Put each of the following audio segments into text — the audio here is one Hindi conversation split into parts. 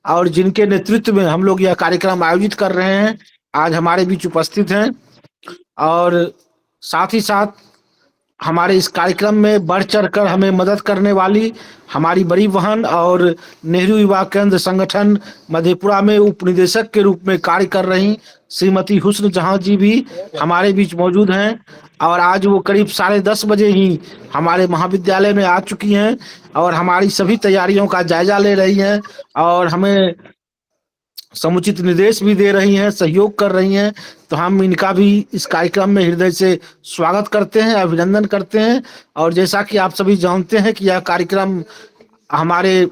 और जिनके नेतृत्व में हम लोग यह कार्यक्रम आयोजित कर रहे हैं, आज हमारे बीच उपस्थित हैं। और साथ ही साथ हमारे इस कार्यक्रम में बढ़ चढ़कर हमें मदद करने वाली हमारी बड़ी बहन और नेहरू युवा केंद्र संगठन मधेपुरा में उप निदेशक के रूप में कार्य कर रही श्रीमती हुस्न जहां जी भी हमारे बीच मौजूद हैं। और आज वो करीब 10:30 बजे ही हमारे महाविद्यालय में आ चुकी हैं और हमारी सभी तैयारियों का जायजा ले रही हैं और हमें समुचित निर्देश भी दे रही हैं, सहयोग कर रही हैं। तो हम इनका भी इस कार्यक्रम में हृदय से स्वागत करते हैं, अभिनंदन करते हैं। और जैसा कि आप सभी जानते हैं कि यह कार्यक्रम हमारे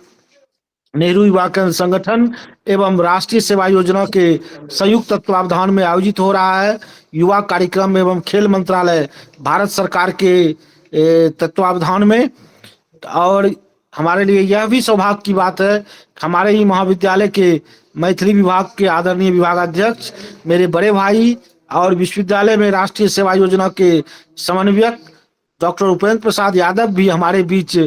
नेहरू युवा केंद्र संगठन एवं राष्ट्रीय सेवा योजना के संयुक्त तत्वावधान में आयोजित हो रहा है। युवा कार्यक्रम एवं खेल मंत्रालय भारत सरकार के तत्वावधान में। और हमारे लिए यह भी सौभाग्य की बात है, हमारे ही महाविद्यालय के मैथिली विभाग के आदरणीय विभागाध्यक्ष मेरे बड़े भाई और विश्वविद्यालय में राष्ट्रीय सेवा योजना के समन्वयक डॉक्टर उपेंद्र प्रसाद यादव भी हमारे बीच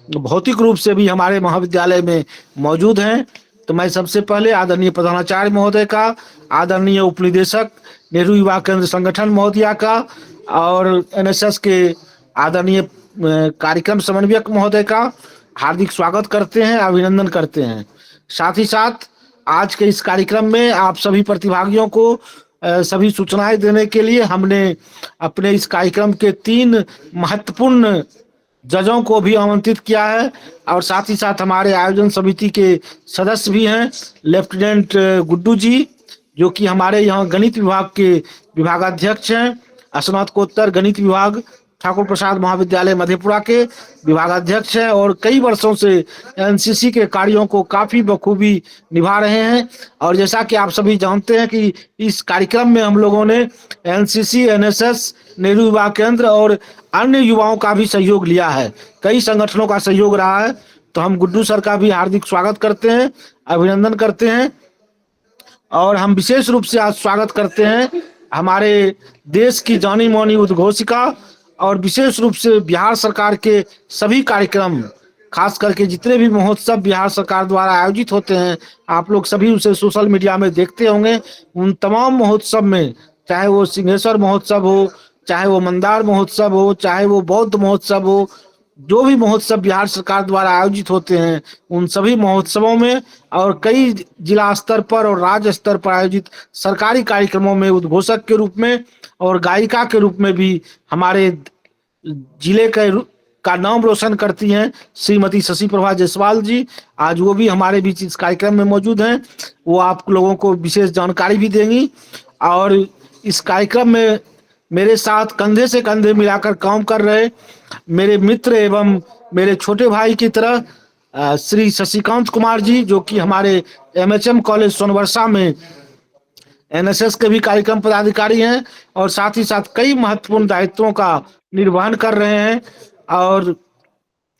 भौतिक रूप से भी हमारे महाविद्यालय में मौजूद हैं। तो मैं सबसे पहले आदरणीय प्रधानाचार्य महोदय का, आदरणीय उपनिदेशक नेहरू युवा केंद्र संगठन महोदया का और एनएसएस के आदरणीय कार्यक्रम समन्वयक महोदय का हार्दिक स्वागत करते हैं, अभिनंदन करते हैं। साथ ही साथ आज के इस कार्यक्रम में आप सभी प्रतिभागियों को सभी सूचनाएं देने के लिए हमने अपने इस कार्यक्रम के 3 महत्वपूर्ण जजों को भी आमंत्रित किया है। और साथ ही साथ हमारे आयोजन समिति के सदस्य भी हैं, लेफ्टिनेंट गुड्डू जी जो कि हमारे यहाँ गणित विभाग के विभागाध्यक्ष हैं, स्नातकोत्तर गणित विभाग ठाकुर प्रसाद महाविद्यालय मधेपुरा के विभागाध्यक्ष हैं और कई वर्षों से एनसीसी के कार्यों को काफी बखूबी निभा रहे हैं। और जैसा कि आप सभी जानते हैं कि इस कार्यक्रम में हम लोगों ने एनसीसी, एनएसएस, नेहरू युवा केंद्र और अन्य युवाओं का भी सहयोग लिया है, कई संगठनों का सहयोग रहा है। तो हम गुड्डू सर का भी हार्दिक स्वागत करते हैं, अभिनंदन करते हैं। और हम विशेष रूप से आज स्वागत करते हैं हमारे देश की जानी मानी उद्घोषिका और विशेष रूप से बिहार सरकार के सभी कार्यक्रम, खास करके जितने भी महोत्सव बिहार सरकार द्वारा आयोजित होते हैं, आप लोग सभी उसे सोशल मीडिया में देखते होंगे। उन तमाम महोत्सव में, चाहे वो सिंहेश्वर महोत्सव हो, चाहे वो मंदार महोत्सव हो, चाहे वो बौद्ध महोत्सव हो, जो भी महोत्सव बिहार सरकार द्वारा आयोजित होते हैं उन सभी महोत्सवों में और कई जिला स्तर पर और राज्य स्तर पर आयोजित सरकारी कार्यक्रमों में उद्घोषक के रूप में और गायिका के रूप में भी हमारे जिले का नाम रोशन करती हैं श्रीमती शशि प्रभा जायसवाल जी। आज वो भी हमारे बीच इस कार्यक्रम में मौजूद हैं, वो आप लोगों को विशेष जानकारी भी देंगी। और इस कार्यक्रम में मेरे साथ कंधे से कंधे मिलाकर काम कर रहे मेरे मित्र एवं मेरे छोटे भाई की तरह श्री शशिकांत कुमार जी, जो कि हमारे एमएचएम कॉलेज सोनवर्षा में एनएसएस के भी कार्यक्रम पदाधिकारी हैं और साथ ही साथ कई महत्वपूर्ण दायित्वों का निर्वहन कर रहे हैं। और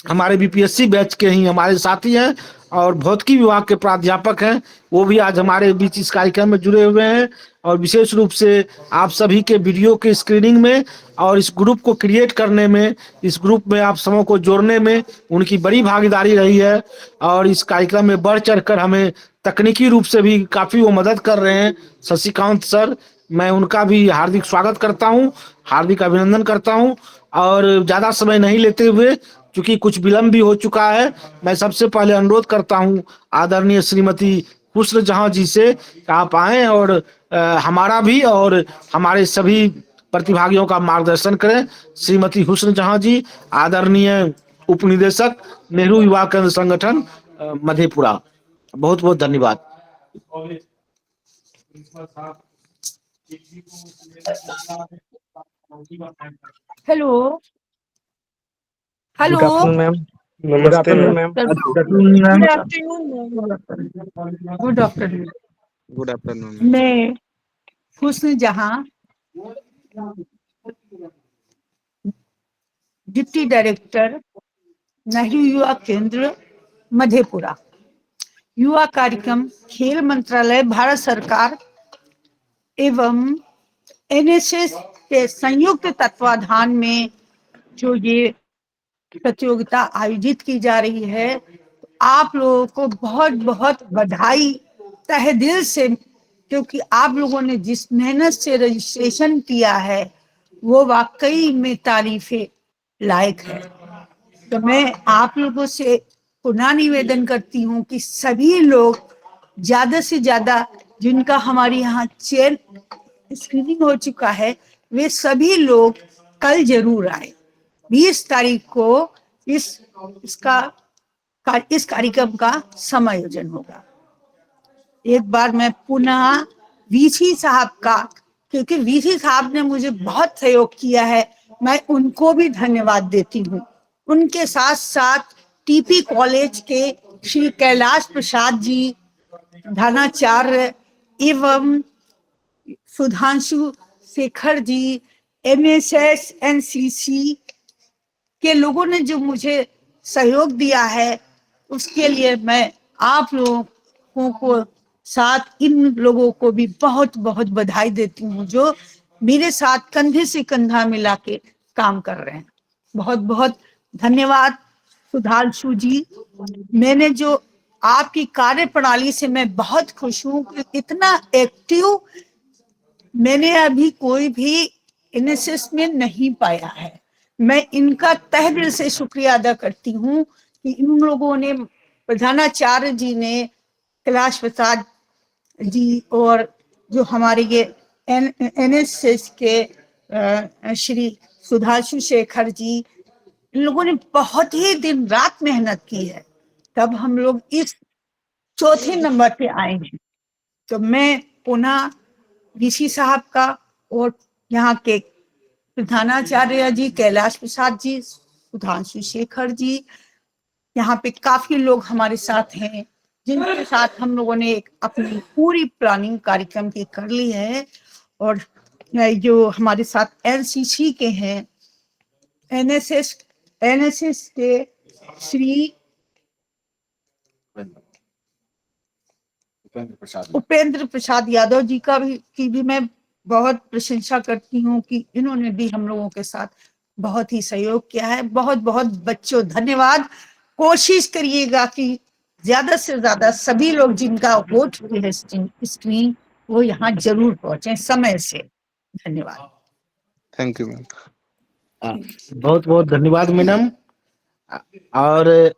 हमारे बीपीएससी बैच के ही हमारे साथी हैं और भौतिकी विभाग के प्राध्यापक हैं, वो भी आज हमारे बीच इस कार्यक्रम में जुड़े हुए हैं। और विशेष रूप से आप सभी के वीडियो के स्क्रीनिंग में और इस ग्रुप को क्रिएट करने में, इस ग्रुप में आप सबों को जोड़ने में उनकी बड़ी भागीदारी रही है। और इस कार्यक्रम में बढ़ चढ़कर हमें तकनीकी रूप से भी काफ़ी वो मदद कर रहे हैं शशिकांत सर, मैं उनका भी हार्दिक स्वागत करता हूं, हार्दिक अभिनंदन करता हूं। और ज़्यादा समय नहीं लेते हुए, क्योंकि कुछ विलम्ब भी हो चुका है, मैं सबसे पहले अनुरोध करता हूं आदरणीय श्रीमती हुस्न जहां जी से आप आएं और हमारा भी और हमारे सभी प्रतिभागियों का मार्गदर्शन करें। श्रीमती हुस्न जहां जी, आदरणीय उपनिदेशक नेहरू युवा केंद्र संगठन मधेपुरा, बहुत बहुत धन्यवाद। Hello hello, good afternoon ma'am. Good afternoon ma'am. Good afternoon. Good afternoon. Good afternoon. मैं हुस्न जहां, डिप्टी डायरेक्टर नेहरू युवा केंद्र मधेपुरा, युवा कार्यक्रम खेल मंत्रालय भारत सरकार एवं एनएसएस के संयुक्त तत्वाधान में जो ये प्रतियोगिता आयोजित की जा रही है, आप लोगों को बहुत बहुत बधाई तहे दिल से, क्योंकि आप लोगों ने जिस मेहनत से रजिस्ट्रेशन किया है वो वाकई में तारीफे लायक है। तो मैं आप लोगों से पुनः निवेदन करती हूँ कि सभी लोग ज्यादा से ज्यादा, जिनका हमारे यहाँ चेयर स्क्रीनिंग हो चुका है, वे सभी लोग कल जरूर आए। 20 तारीख को इस कार्यक्रम का समायोजन होगा। एक बार मैं पुनः वीसी साहब का, क्योंकि वीसी साहब ने मुझे बहुत सहयोग किया है, मैं उनको भी धन्यवाद देती हूँ। उनके साथ साथ टीपी कॉलेज के श्री कैलाश प्रसाद जी, धानाचार्य एवं सुधांशु शेखर जी, एनएसएस एनसीसी के लोगों ने जो मुझे सहयोग दिया है, उसके लिए मैं आप लोगों को साथ इन लोगों को भी बहुत बहुत बधाई देती हूँ, जो मेरे साथ कंधे से कंधा मिला के काम कर रहे हैं। बहुत बहुत धन्यवाद सुधांशु जी। मैंने जो आपकी कार्य प्रणाली से मैं बहुत खुश हूँ कि इतना एक्टिव मैंने अभी कोई भी एनएसएस में नहीं पाया है। मैं इनका तहे दिल से शुक्रिया अदा करती हूँ कि इन लोगों ने, प्रधानाचार्य जी ने, कैलाश प्रसाद जी और जो हमारे ये एनएसएस के श्री सुधांशु शेखर जी, इन लोगों ने बहुत ही दिन रात मेहनत की है, तब हम लोग इस चौथे नंबर पे आए हैं। तो मैं पुनः वीसी साहब का और यहाँ के प्रधानाचार्य जी कैलाश प्रसाद जी, सुधांशु शेखर जी, यहाँ पे काफी लोग हमारे साथ हैं जिनके साथ हम लोगों ने एक अपनी पूरी प्लानिंग कार्यक्रम की कर ली है। और जो हमारे साथ एनसीसी के हैं, एनएसएस के श्री उपेंद्र प्रसाद यादव जी की भी मैं बहुत प्रशंसा करती हूँ कि इन्होंने भी हम लोगों के साथ बहुत ही सहयोग किया है। बहुत बहुत बच्चों धन्यवाद। कोशिश करिएगा कि ज्यादा से ज्यादा सभी लोग जिनका हो चुकी है स्क्रीन, वो यहाँ जरूर पहुंचे समय से। धन्यवाद। Thank you ma'am. बहुत बहुत धन्यवाद मैडम। और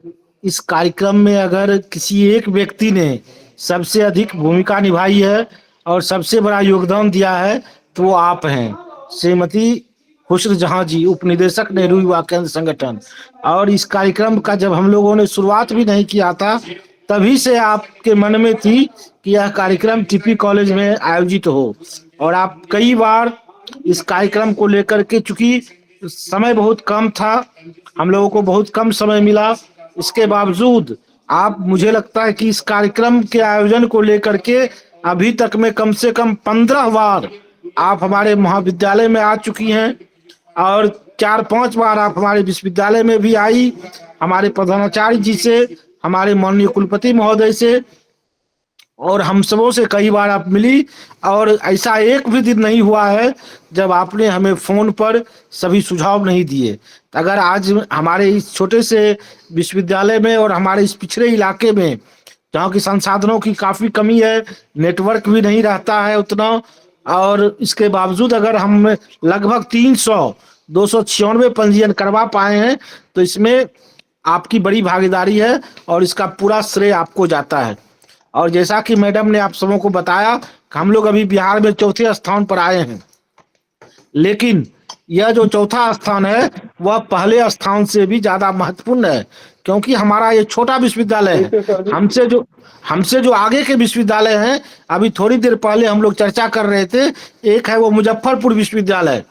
इस कार्यक्रम में अगर किसी एक व्यक्ति ने सबसे अधिक भूमिका निभाई है और सबसे बड़ा योगदान दिया है तो वो आप हैं, श्रीमती हुस्न जहां जी, उप निदेशक नेहरू युवा केंद्र संगठन। और इस कार्यक्रम का जब हम लोगों ने शुरुआत भी नहीं किया था, तभी से आपके मन में थी कि यह कार्यक्रम टीपी कॉलेज में आयोजित हो। और आप कई बार इस कार्यक्रम को लेकर के, चूंकि समय बहुत कम था, हम लोगों को बहुत कम समय मिला, इसके बावजूद आप, मुझे लगता है कि इस कार्यक्रम के आयोजन को लेकर के अभी तक में कम से कम 15 बार आप हमारे महाविद्यालय में आ चुकी हैं और 4-5 बार आप हमारे विश्वविद्यालय में भी आई, हमारे प्रधानाचार्य जी से, हमारे माननीय कुलपति महोदय से और हम सबों से कई बार आप मिली। और ऐसा एक भी दिन नहीं हुआ है जब आपने हमें फ़ोन पर सभी सुझाव नहीं दिए। अगर आज हमारे इस छोटे से विश्वविद्यालय में और हमारे इस पिछड़े इलाके में, जहाँ की संसाधनों की काफ़ी कमी है, नेटवर्क भी नहीं रहता है उतना, और इसके बावजूद अगर हम लगभग 296 पंजीयन करवा पाए हैं, तो इसमें आपकी बड़ी भागीदारी है और इसका पूरा श्रेय आपको जाता है। और जैसा कि मैडम ने आप सबों को बताया कि हम लोग अभी बिहार में चौथे स्थान पर आए हैं, लेकिन यह जो चौथा स्थान है वह पहले स्थान से भी ज्यादा महत्वपूर्ण है, क्योंकि हमारा ये छोटा विश्वविद्यालय है। हमसे जो आगे के विश्वविद्यालय हैं, अभी थोड़ी देर पहले हम लोग चर्चा कर रहे थे, एक है वो मुजफ्फरपुर विश्वविद्यालय।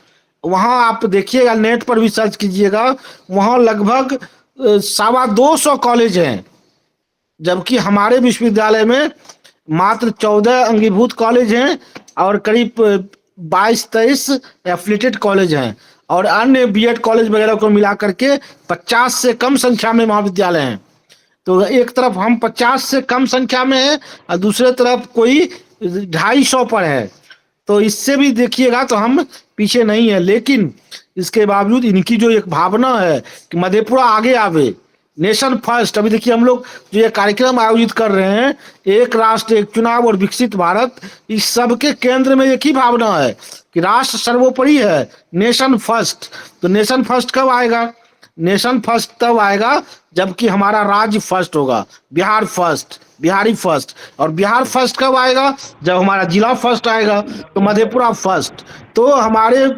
वहाँ आप देखिएगा, नेट पर भी सर्च कीजिएगा, वहाँ लगभग 250 कॉलेज हैं, जबकि हमारे विश्वविद्यालय में मात्र 14 अंगीभूत कॉलेज हैं और करीब 22-23 एफिलिएटेड कॉलेज हैं, और अन्य बीएड कॉलेज वगैरह को मिला करके 50 से कम संख्या में महाविद्यालय हैं। तो एक तरफ हम 50 से कम संख्या में हैं और दूसरे तरफ कोई 250 पर है, तो इससे भी देखिएगा तो हम पीछे नहीं है। लेकिन इसके बावजूद इनकी जो एक भावना है कि मधेपुरा आगे आवे, नेशन फर्स्ट। अभी देखिए हम लोग जो ये कार्यक्रम आयोजित कर रहे हैं, एक राष्ट्र एक चुनाव और विकसित भारत, इस सब के केंद्र में एक ही भावना है कि राष्ट्र सर्वोपरि है, नेशन फर्स्ट। तो नेशन फर्स्ट कब आएगा? नेशन फर्स्ट तब आएगा जबकि हमारा राज्य फर्स्ट होगा, बिहार फर्स्ट, बिहारी फर्स्ट। और बिहार फर्स्ट कब आएगा? जब हमारा जिला फर्स्ट आएगा, तो मधेपुरा फर्स्ट। तो हमारे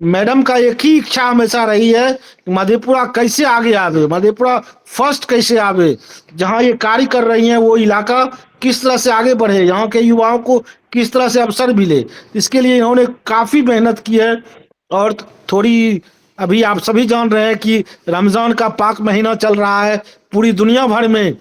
मैडम का एक ही इच्छा हमेशा रही है कि मधेपुरा कैसे आगे आवे, मधेपुरा फर्स्ट कैसे आवे, जहाँ ये कार्य कर रही हैं वो इलाका किस तरह से आगे बढ़े, यहाँ के युवाओं को किस तरह से अवसर मिले। इसके लिए इन्होंने काफ़ी मेहनत की है। और थोड़ी अभी आप सभी जान रहे हैं कि रमज़ान का पाक महीना चल रहा है, पूरी दुनिया भर में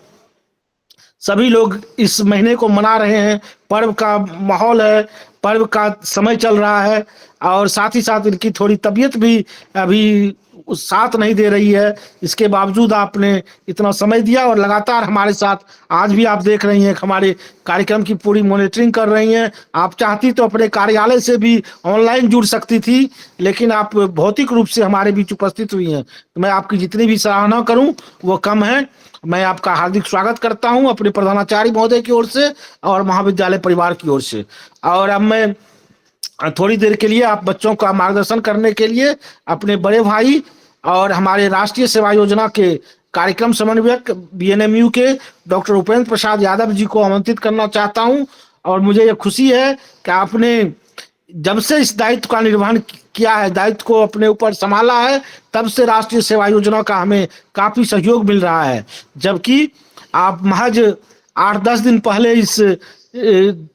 सभी लोग इस महीने को मना रहे हैं, पर्व का माहौल है, पर्व का समय चल रहा है। और साथ ही साथ इनकी थोड़ी तबीयत भी अभी साथ नहीं दे रही है। इसके बावजूद आपने इतना समय दिया और लगातार हमारे साथ आज भी आप देख रही हैं कि हमारे कार्यक्रम की पूरी मॉनिटरिंग कर रही हैं। आप चाहती तो अपने कार्यालय से भी ऑनलाइन जुड़ सकती थी, लेकिन आप भौतिक रूप से हमारे बीच उपस्थित हुई हैं। तो मैं आपकी जितनी भी सराहना करूं वो कम है। मैं आपका हार्दिक स्वागत करता हूं अपने प्रधानाचार्य महोदय की ओर से और महाविद्यालय परिवार की ओर से। और अब मैं थोड़ी देर के लिए आप बच्चों का मार्गदर्शन करने के लिए अपने बड़े भाई और हमारे राष्ट्रीय सेवा योजना के कार्यक्रम समन्वयक बीएनएमयू के डॉक्टर उपेंद्र प्रसाद यादव जी को आमंत्रित करना चाहता हूं। और मुझे ये खुशी है कि आपने जब से इस दायित्व का निर्वहन किया है, दायित्व को अपने ऊपर संभाला है, तब से राष्ट्रीय सेवा योजना का हमें काफ़ी सहयोग मिल रहा है। जबकि आप महज 8-10 दिन पहले इस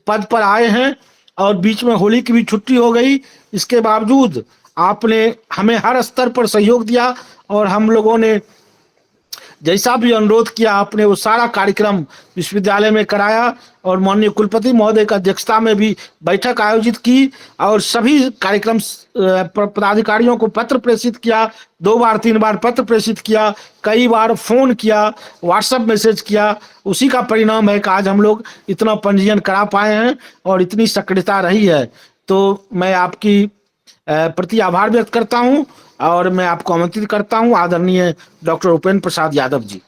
पद पर आए हैं और बीच में होली की भी छुट्टी हो गई। इसके बावजूद आपने हमें हर स्तर पर सहयोग दिया और हम लोगों ने जैसा भी अनुरोध किया आपने वो सारा कार्यक्रम विश्वविद्यालय में कराया। और माननीय कुलपति महोदय का अध्यक्षता में भी बैठक आयोजित की और सभी कार्यक्रम पदाधिकारियों को पत्र प्रेषित किया, 2 बार 3 बार पत्र प्रेषित किया, कई बार फोन किया, व्हाट्सएप मैसेज किया। उसी का परिणाम है कि आज हम लोग इतना पंजीयन करा पाए हैं और इतनी सक्रियता रही है। तो मैं आपकी प्रति आभार व्यक्त करता हूं और मैं आपको आमंत्रित करता हूं आदरणीय डॉक्टर उपेंद्र प्रसाद यादव जी।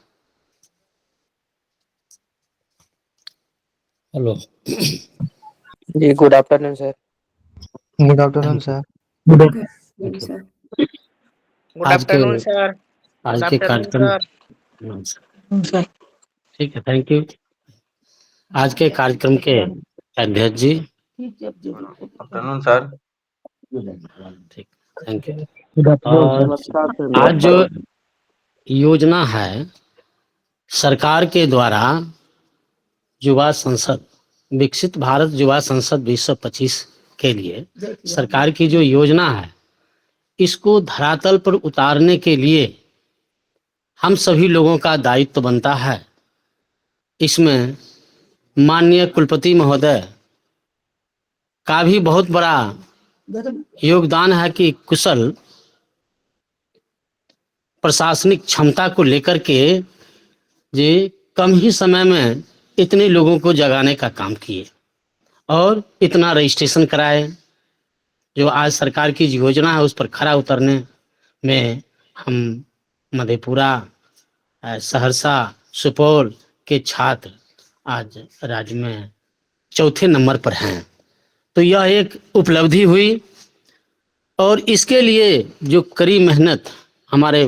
हेलो जी, good afternoon sir. Good afternoon sir. Good आज के आफ्टरनून सर। आज गुड के आफ्टरनून कार्यक्रम सर। ठीक है, थैंक यू। आज के कार्यक्रम के अध्यक्ष जी, आफ्टरनून सर। ठीक, थैंक यू। और आज जो योजना है सरकार के द्वारा युवा संसद, विकसित भारत युवा संसद 2025 के लिए सरकार की जो योजना है, इसको धरातल पर उतारने के लिए हम सभी लोगों का दायित्व बनता है। इसमें माननीय कुलपति महोदय का भी बहुत बड़ा योगदान है कि कुशल प्रशासनिक क्षमता को लेकर के जे कम ही समय में इतने लोगों को जगाने का काम किए और इतना रजिस्ट्रेशन कराए। जो आज सरकार की योजना है उस पर खरा उतरने में हम मधेपुरा, सहरसा, सुपौल के छात्र आज राज्य में चौथे नंबर पर हैं। तो यह एक उपलब्धि हुई और इसके लिए जो कड़ी मेहनत हमारे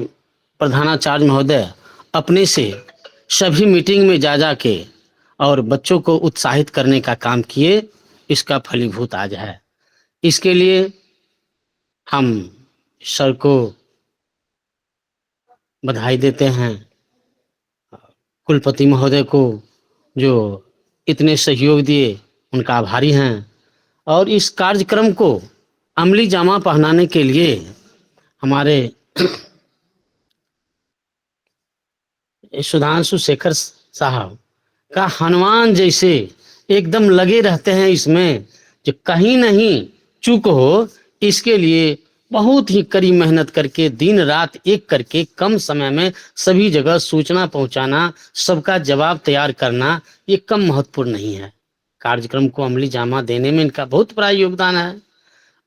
प्रधानाचार्य महोदय अपने से सभी मीटिंग में जा के और बच्चों को उत्साहित करने का काम किए, इसका फलीभूत आज है। इसके लिए हम सर को बधाई देते हैं, कुलपति महोदय को जो इतने सहयोग दिए उनका आभारी हैं। और इस कार्यक्रम को अमली जामा पहनाने के लिए हमारे सुधांशु शेखर साहब का हनुमान जैसे एकदम लगे रहते हैं इसमें, जो कहीं नहीं चूक हो, इसके लिए बहुत ही कड़ी मेहनत करके दिन रात एक करके कम समय में सभी जगह सूचना पहुंचाना, सबका जवाब तैयार करना, ये कम महत्वपूर्ण नहीं है। कार्यक्रम को अमली जामा देने में इनका बहुत बड़ा योगदान है।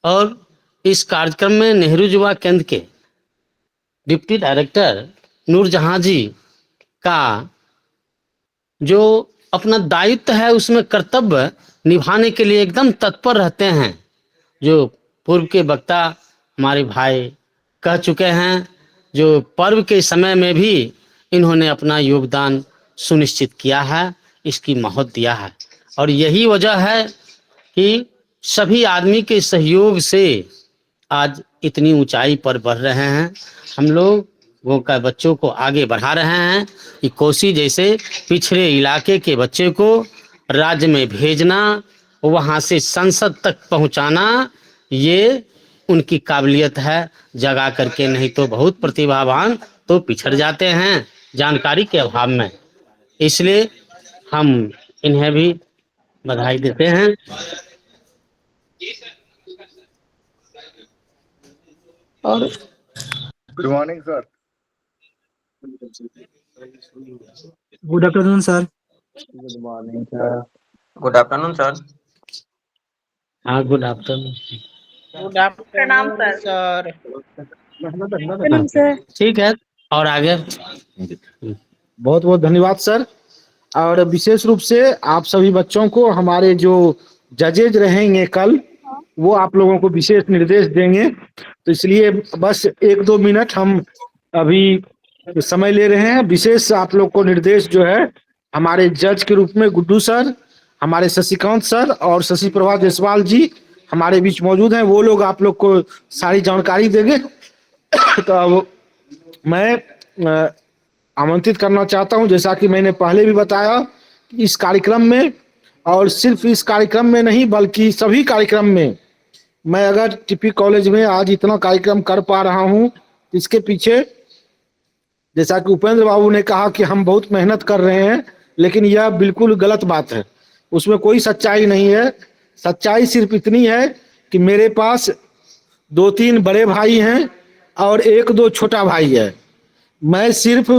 और इस कार्यक्रम में नेहरू युवा केंद्र के डिप्टी डायरेक्टर नूरजहां जी का जो अपना दायित्व है उसमें कर्तव्य निभाने के लिए एकदम तत्पर रहते हैं। जो पूर्व के वक्ता हमारे भाई कह चुके हैं, जो पर्व के समय में भी इन्होंने अपना योगदान सुनिश्चित किया है, इसकी महत्व दिया है। और यही वजह है कि सभी आदमी के सहयोग से आज इतनी ऊंचाई पर बढ़ रहे हैं। हम लोग वो का बच्चों को आगे बढ़ा रहे हैं कि कोसी जैसे पिछड़े इलाके के बच्चे को राज्य में भेजना, वहाँ से संसद तक पहुँचाना, ये उनकी काबिलियत है जगा करके। नहीं तो बहुत प्रतिभावान तो पिछड़ जाते हैं जानकारी के अभाव में। इसलिए हम इन्हें भी बधाई देते हैं। और good morning sir. Good afternoon sir. Good morning sir. Good afternoon sir. हाँ, गुड आफ्टरनून। प्रणाम सर। ठीक है, और आगे बहुत बहुत धन्यवाद सर। और विशेष रूप से आप सभी बच्चों को हमारे जो जजेज रहेंगे कल, वो आप लोगों को विशेष निर्देश देंगे। तो इसलिए बस 1-2 मिनट हम अभी समय ले रहे हैं। विशेष आप लोग को निर्देश जो है हमारे जज के रूप में गुड्डू सर, हमारे शशिकांत सर और शशि प्रभा जायसवाल जी हमारे बीच मौजूद हैं। वो लोग आप लोग को सारी जानकारी देंगे। तो अब मैं आमंत्रित करना चाहता हूं, जैसा कि मैंने पहले भी बताया, इस कार्यक्रम में, और सिर्फ इस कार्यक्रम में नहीं बल्कि सभी कार्यक्रम में, मैं अगर टीपी कॉलेज में आज इतना कार्यक्रम कर पा रहा हूं, इसके पीछे जैसा कि उपेंद्र बाबू ने कहा कि हम बहुत मेहनत कर रहे हैं, लेकिन यह बिल्कुल गलत बात है। उसमें कोई सच्चाई नहीं है। सच्चाई सिर्फ इतनी है कि मेरे पास 2-3 बड़े भाई हैं और 1-2 छोटा भाई है। मैं सिर्फ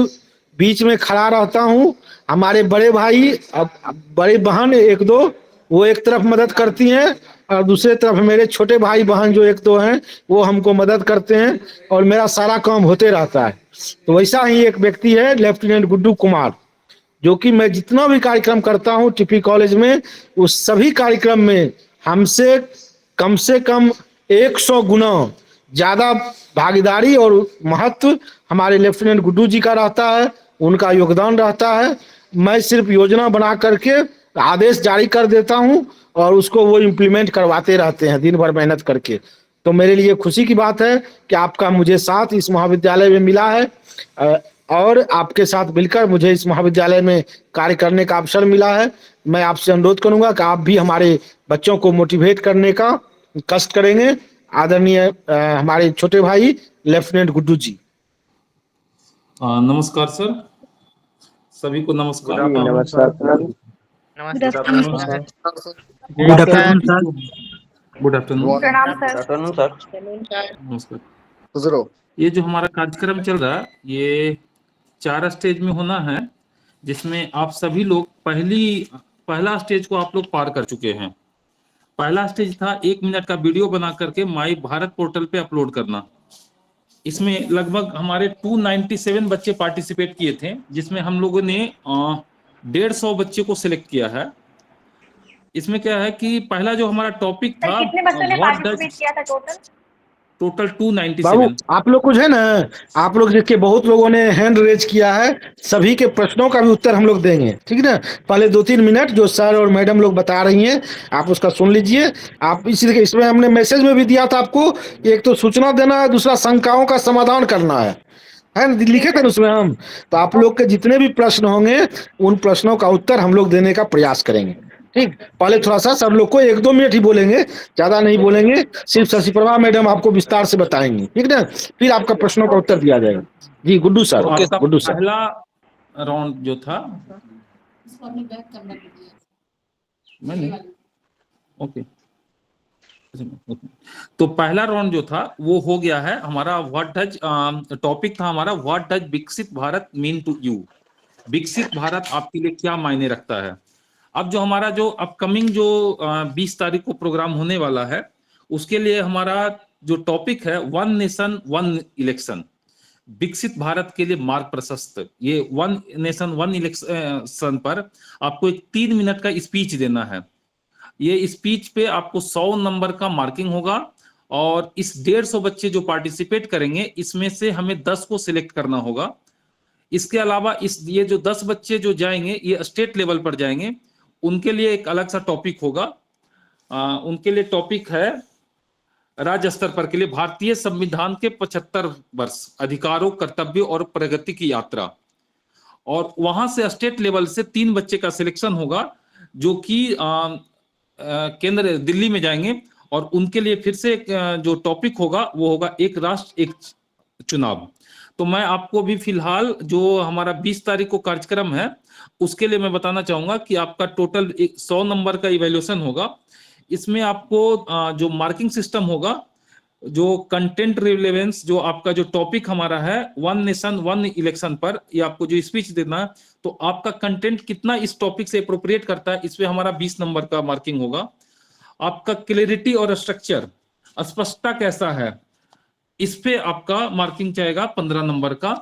बीच में खड़ा रहता हूँ। हमारे बड़े भाई, अब बड़ी बहन 1-2, वो एक तरफ मदद करती हैं और दूसरे तरफ मेरे छोटे भाई बहन जो 1-2 हैं वो हमको मदद करते हैं और मेरा सारा काम होते रहता है। तो वैसा ही एक व्यक्ति है लेफ्टिनेंट गुड्डू कुमार, जो कि मैं जितना भी कार्यक्रम करता हूँ टीपी कॉलेज में, उस सभी कार्यक्रम में हमसे से कम 100 गुना ज़्यादा भागीदारी और महत्व हमारे लेफ्टिनेंट गुड्डू जी का रहता है, उनका योगदान रहता है। मैं सिर्फ योजना बना करके आदेश जारी कर देता हूं और उसको वो इम्प्लीमेंट करवाते रहते हैं दिन भर मेहनत करके। तो मेरे लिए खुशी की बात है कि आपका मुझे साथ इस महाविद्यालय में मिला है और आपके साथ मिलकर मुझे इस महाविद्यालय में कार्य करने का अवसर मिला है। मैं आपसे अनुरोध करूंगा कि आप भी हमारे बच्चों को मोटिवेट करने का कष्ट करेंगे। आदरणीय हमारे छोटे भाई लेफ्टिनेंट गुड्डू जी। नमस्कार सर, सभी को नमस्कार। नमस्कार sir. Good afternoon sir. Good afternoon sir. Good afternoon. प्रणाम सर। Afternoon sir. नमस्कार। गुजरो। ये जो हमारा कार्यक्रम चल रहा है ये 4 स्टेज में होना है, जिसमें आप सभी लोग पहला स्टेज को आप लोग पार कर चुके हैं। पहला स्टेज था 1 मिनट का वीडियो बना करके माई भारत पोर्टल पे अपलोड करना। इसमें लगभग हमारे 297 बच्चे पार्टिसिपेट किए थे, जिसमें हम लोगों ने 150 बच्चे को सिलेक्ट किया है। इसमें क्या है कि पहला जो हमारा टॉपिक था, कितने बच्चों ने पार्टिसिपेट किया था टोटल 297। बाबू आप लोग कुछ है ना, आप लोग जिसके बहुत लोगों ने हैंड रेज किया है, सभी के प्रश्नों का भी उत्तर हम लोग देंगे, ठीक है ना। पहले 2-3 मिनट जो सर और मैडम लोग बता रही हैं आप उसका सुन लीजिए। आप इसमें हमने मैसेज में भी दिया था आपको, एक तो सूचना देना है, दूसरा शंकाओं का समाधान करना है लिखे थे उसमें हम। तो आप लोग के जितने भी प्रश्न होंगे उन प्रश्नों का उत्तर हम लोग देने का प्रयास करेंगे, ठीक। पहले थोड़ा सा सब लोग को 1-2 मिनट ही बोलेंगे, ज्यादा नहीं बोलेंगे। सिर्फ शशि प्रभा मैडम आपको विस्तार से बताएंगी, ठीक है, फिर आपका प्रश्नों का उत्तर दिया जाएगा। जी गुड्डू सर। गुड्डू सर, पहला राउंड जो था, ओके, तो पहला राउंड जो था वो हो गया है हमारा। व्हाट डज टॉपिक था हमारा, व्हाट डज विकसित भारत मीन टू यू। विकसित भारत आपके लिए क्या मायने रखता है। अब जो हमारा जो अपकमिंग जो 20 तारीख को प्रोग्राम होने वाला है, उसके लिए हमारा जो टॉपिक है 1 नेशन 1 इलेक्शन। विकसित भारत के लिए मार्ग प्रशस्त, ये वन नेशन वन इलेक्शन पर आपको एक 3 मिनट का स्पीच देना है। ये स्पीच पे आपको 100 नंबर का मार्किंग होगा और इस 150 बच्चे जो पार्टिसिपेट करेंगे इसमें से हमें 10 को सिलेक्ट करना होगा। इसके अलावा ये जो 10 बच्चे जो जाएंगे ये स्टेट लेवल पर जाएंगे, उनके लिए एक अलग सा टॉपिक होगा। उनके लिए टॉपिक है राज्य स्तर पर के लिए भारतीय संविधान के 75 वर्ष, अधिकारों, कर्तव्यों और प्रगति की यात्रा। और वहां से स्टेट लेवल से 3 बच्चे का सिलेक्शन होगा जो कि केंद्र दिल्ली में जाएंगे और उनके लिए फिर से जो टॉपिक होगा वो होगा एक राष्ट्र एक चुनाव। तो मैं आपको भी फिलहाल जो हमारा 20 तारीख को कार्यक्रम है उसके लिए मैं बताना चाहूंगा कि आपका टोटल 100 नंबर का इवैल्यूएशन होगा। इसमें आपको जो मार्किंग सिस्टम होगा, जो कंटेंट रिलेवेंस, जो आपका जो टॉपिक हमारा है वन नेशन वन इलेक्शन पर, ये आपको जो स्पीच देना है तो आपका कंटेंट कितना इस टॉपिक से अप्रोप्रिएट करता है, इस पे हमारा 20 नंबर का मार्किंग होगा। आपका क्लैरिटी और स्ट्रक्चर, स्पष्टता कैसा है, इस पे आपका मार्किंग जाएगा 15 नंबर का।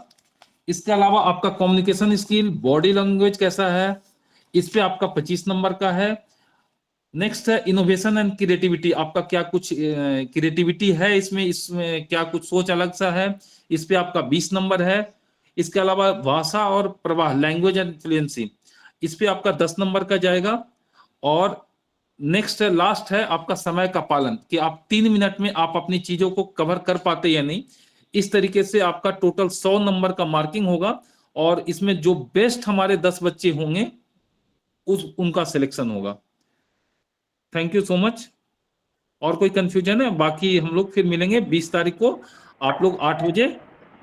इसके अलावा आपका कम्युनिकेशन स्किल, बॉडी लैंग्वेज कैसा है, इस पे आपका 25 नंबर का है। नेक्स्ट है इनोवेशन एंड क्रिएटिविटी, आपका क्या कुछ क्रिएटिविटी है इसमें क्या कुछ सोच अलग सा है, इस पे आपका 20 नंबर है। इसके अलावा भाषा और प्रवाह, लैंग्वेज एंड फ्लुएंसी, इस पे आपका 10 नंबर का जाएगा। और नेक्स्ट है, लास्ट है आपका समय का पालन, कि आप 3 मिनट में आप अपनी चीजों को कवर कर पाते या नहीं। इस तरीके से आपका टोटल 100 नंबर का मार्किंग होगा और इसमें जो बेस्ट हमारे 10 बच्चे होंगे उनका सिलेक्शन होगा। Thank you so much. और कोई कंफ्यूजन है? बाकी हम लोग फिर मिलेंगे 20 तारीख को, आप लोग 8 बजे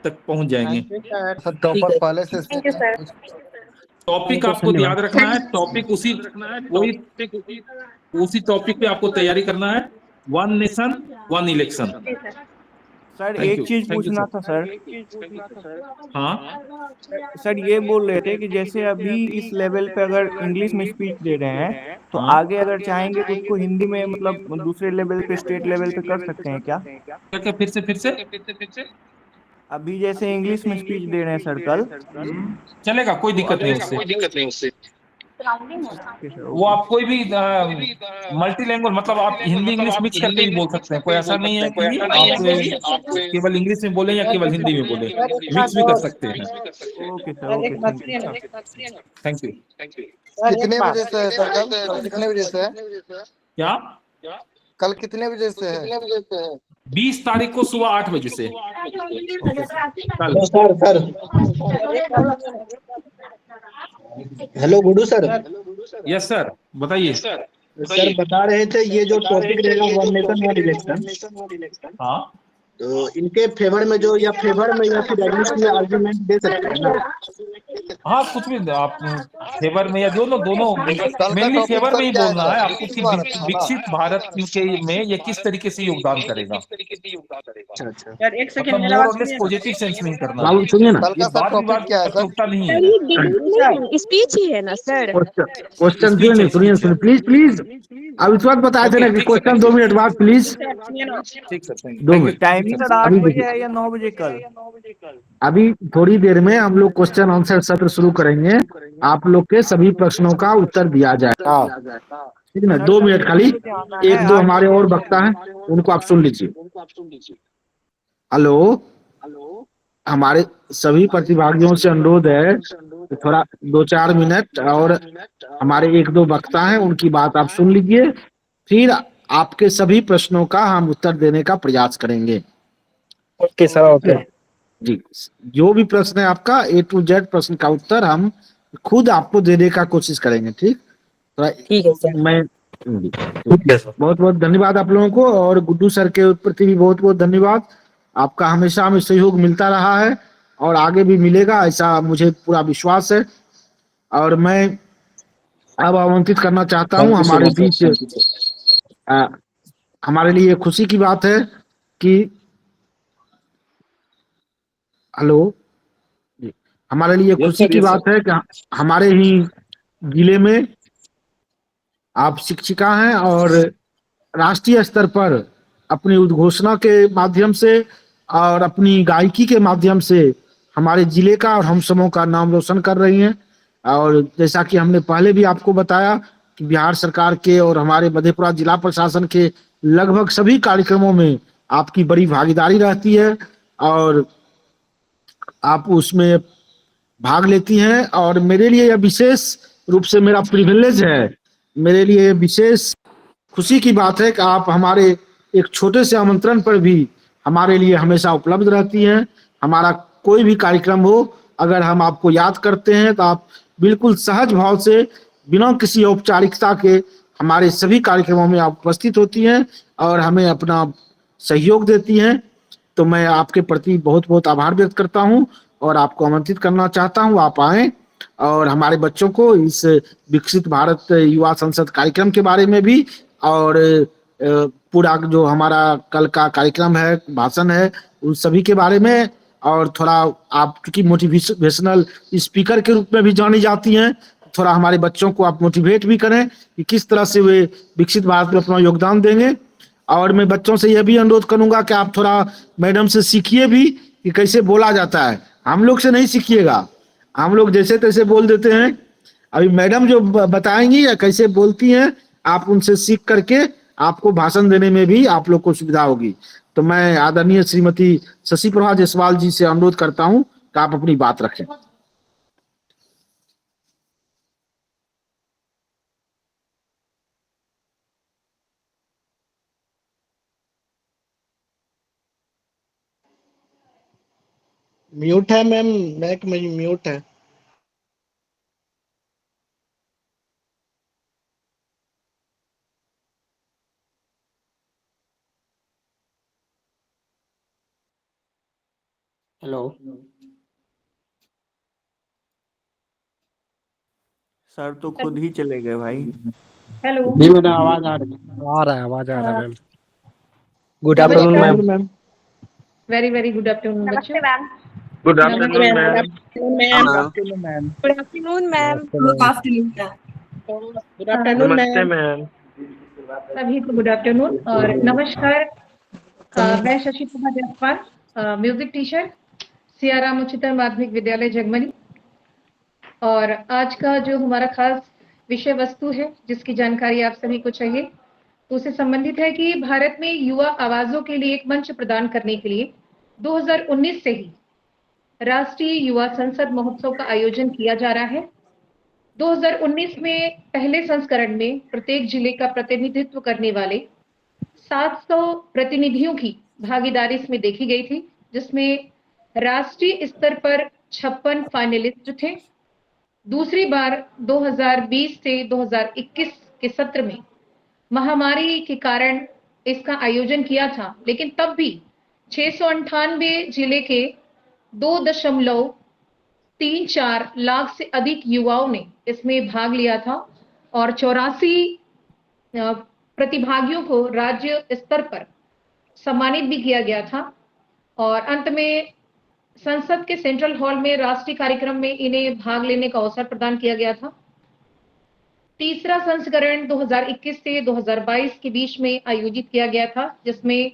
तक पहुंच जाएंगे। सर टॉपर पहले से थैंक यू सर। टॉपिक आपको याद रखना है, टॉपिक उसी टॉपिक पे आपको तैयारी करना है, one nation one election. Sir Thank एक you. चीज Thank you, पूछना sir. था सर। हाँ सर ये बोल रहे थे कि जैसे अभी इस लेवल पे अगर इंग्लिश में स्पीच दे रहे हैं तो हाँ। आगे अगर चाहेंगे तो उसको हिंदी में मतलब दूसरे लेवल पे, स्टेट लेवल पे कर सकते हैं क्या? क्या फिर से अभी जैसे इंग्लिश में स्पीच दे रहे हैं सर कल, चलेगा, कोई दिक्कत नहीं उससे। वो आप कोई भी मल्टी लैंग्वेज, मतलब आप हिंदी इंग्लिश मिक्स करके भी बोल सकते हैं, कोई ऐसा नहीं है कि आप केवल इंग्लिश में बोले या केवल हिंदी में बोले, मिक्स भी कर सकते हैं। Okay sir, okay, thank you. कितने बजे से है सर? कल कितने बजे से है? क्या कल कितने बजे से है? 20 तारीख को सुबह 8 बजे से कल। सर हेलो गुडू सर। यस सर, बताइए। सर बता रहे थे ये जो टॉपिक रहेगा वन नेशन वन इलेक्शन, हाँ तो इनके फेवर में जो या फेवर में या फिर अगेंस्ट में आर्गुमेंट दे सकते हैं ना? हाँ, कुछ भी आप फेवर में या दोनों मेनली फेवर में ही बोलना है आपको कि विकसित भारत के में ये किस तरीके से योगदान करेगा। अच्छा यार एक सेकंड, मतलब मेरा मोर बात और लेस सुनिए। पॉजिटिव सेंस में ही करना है। बाबू सुनिए ना, कल ये का सर बात टॉपिक विवाद क्या है सर? प्रतियोगिता नहीं है। स्पीच ही है ना सर? क्वेश्चन सुनिए प्लीज। अब इस वक्त बताए थे ना कि क्वेश्चन 2 मिनट बाद प्लीज। ठीक सर, 2 मिनट। टाइमिंग सर 8 अभी बजे देखिए, है या 9 बजे कल? अभी थोड़ी देर में हम लोग क्वेश्चन आंसर सत्र शुरू करेंगे। आप लोग के सभी प्रश्नों का उत्तर दिया जाएगा, ठीक है ना? 2 मिनट खाली। 1-2 हमारे और वक्ता हैं, उनको आप सुन लीजिए। हेलो, हमारे सभी प्रतिभागियों से अनुरोध है कि थोड़ा 2-4 मिनट, और हमारे 1-2 वक्ता हैं उनकी बात आप सुन लीजिए, फिर आपके सभी प्रश्नों का हम उत्तर देने का प्रयास करेंगे। ओके सर, ओके जी, जो भी प्रश्न है आपका A to Z प्रश्न का उत्तर हम खुद आपको देने का कोशिश करेंगे, ठीक? ठीक है सर। मैं बहुत बहुत धन्यवाद आप लोगों को, और गुड्डू सर के प्रति भी बहुत बहुत धन्यवाद। आपका हमेशा हमें सहयोग मिलता रहा है और आगे भी मिलेगा, ऐसा मुझे पूरा विश्वास है। और मैं अब आमंत्रित करना चाहता हूँ हमारे बीच, हमारे लिए खुशी की बात है कि हेलो जी, हमारे लिए खुशी की बात है कि हमारे ही जिले में आप शिक्षिका हैं और राष्ट्रीय स्तर पर अपनी उद्घोषणा के माध्यम से और अपनी गायकी के माध्यम से हमारे जिले का और हम सबों का नाम रोशन कर रही हैं। और जैसा कि हमने पहले भी आपको बताया कि बिहार सरकार के और हमारे मधेपुरा जिला प्रशासन के लगभग सभी कार्यक्रमों में आपकी बड़ी भागीदारी रहती है और आप उसमें भाग लेती हैं। और मेरे लिए यह विशेष रूप से मेरा प्रिविलेज है, मेरे लिए विशेष खुशी की बात है कि आप हमारे एक छोटे से आमंत्रण पर भी हमारे लिए हमेशा उपलब्ध रहती हैं। हमारा कोई भी कार्यक्रम हो, अगर हम आपको याद करते हैं तो आप बिल्कुल सहज भाव से बिना किसी औपचारिकता के हमारे सभी कार्यक्रमों में आप उपस्थित होती हैं और हमें अपना सहयोग देती हैं। तो मैं आपके प्रति बहुत बहुत आभार व्यक्त करता हूं और आपको आमंत्रित करना चाहता हूं, आप आएं और हमारे बच्चों को इस विकसित भारत युवा संसद कार्यक्रम के बारे में भी और पूरा जो हमारा कल का कार्यक्रम है, भाषण है, उन सभी के बारे में, और थोड़ा आप चूंकि मोटिवेशनल स्पीकर के रूप में भी जानी जाती हैं, थोड़ा हमारे बच्चों को आप मोटिवेट भी करें कि किस तरह से वे विकसित भारत में अपना योगदान देंगे। और मैं बच्चों से यह भी अनुरोध करूंगा कि आप थोड़ा मैडम से सीखिए भी कि कैसे बोला जाता है। हम लोग से नहीं सीखिएगा, हम लोग जैसे तैसे बोल देते हैं। अभी मैडम जो बताएंगी या कैसे बोलती हैं, आप उनसे सीख करके आपको भाषण देने में भी आप लोग को सुविधा होगी। तो मैं आदरणीय श्रीमती शशि प्रभा जायसवाल जी से अनुरोध करता हूं कि आप अपनी बात रखें। म्यूट है मैम, मैक में म्यूट है। हेलो सर, तो खुद ही चले गए भाई। हेलो जी मैडम, आवाज आ रही है, आवाज आ रहा है ma'am. Good afternoon ma'am. Very very good afternoon बच्चों। Ma'am. Good afternoon ma'am. Good afternoon ma'am. Good afternoon ma'am. Good afternoon ma'am. सभी को गुड आफ्टरनून और नमस्कार। मैं शशि प्रभा जायसवाल, म्यूजिक टीचर, सियाराम उच्चतर माध्यमिक विद्यालय जगमनी। और आज का जो हमारा खास विषय वस्तु है जिसकी जानकारी आप सभी को चाहिए, उससे संबंधित है कि भारत में युवा आवाजों के लिए एक मंच प्रदान करने के लिए 2019 से ही राष्ट्रीय युवा संसद महोत्सव का आयोजन किया जा रहा है। 2019 में पहले संस्करण में प्रत्येक जिले का प्रतिनिधित्व करने वाले 700 प्रतिनिधियों की भागीदारी इसमें देखी गई थी, जिसमें राष्ट्रीय स्तर पर 56 फाइनलिस्ट थे। दूसरी बार 2020 से 2021 के सत्र में महामारी के कारण इसका आयोजन किया था, लेकिन तब भी 698 जिले के 2.34 लाख से अधिक युवाओं ने इसमें भाग लिया था और 84 प्रतिभागियों को राज्य स्तर पर सम्मानित भी किया गया था। और अंत में संसद के सेंट्रल हॉल में राष्ट्रीय कार्यक्रम में इन्हें भाग लेने का अवसर प्रदान किया गया था। तीसरा संस्करण 2021 से 2022 के बीच में आयोजित किया गया था, जिसमें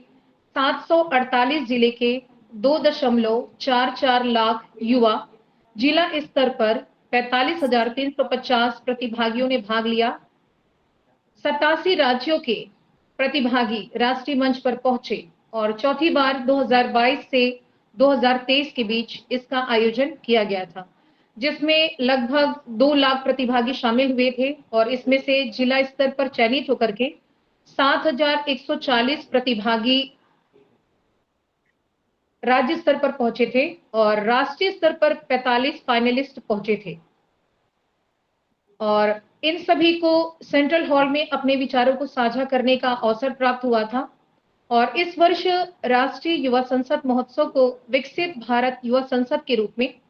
748 जिले के 2.44 लाख युवा जिला स्तर पर 45,350 प्रतिभागियों ने भाग लिया। 87 राज्यों के प्रतिभागी राष्ट्रीय मंच पर पहुंचे और चौथी बार 2022 से 2023 के बीच इसका आयोजन किया गया था, जिसमें लगभग 2 लाख प्रतिभागी शामिल हुए थे और इसमें से जिला स्तर पर चयनित होकर के 7,140 प्रतिभागी राज्य स्तर पर पहुंचे थे और राष्ट्रीय स्तर पर 45 फाइनलिस्ट पहुंचे थे। और इन सभी को सेंट्रल हॉल में अपने विचारों को साझा करने का अवसर प्राप्त हुआ था। और इस वर्ष राष्ट्रीय युवा संसद महोत्सव को विकसित भारत युवा संसद के रूप में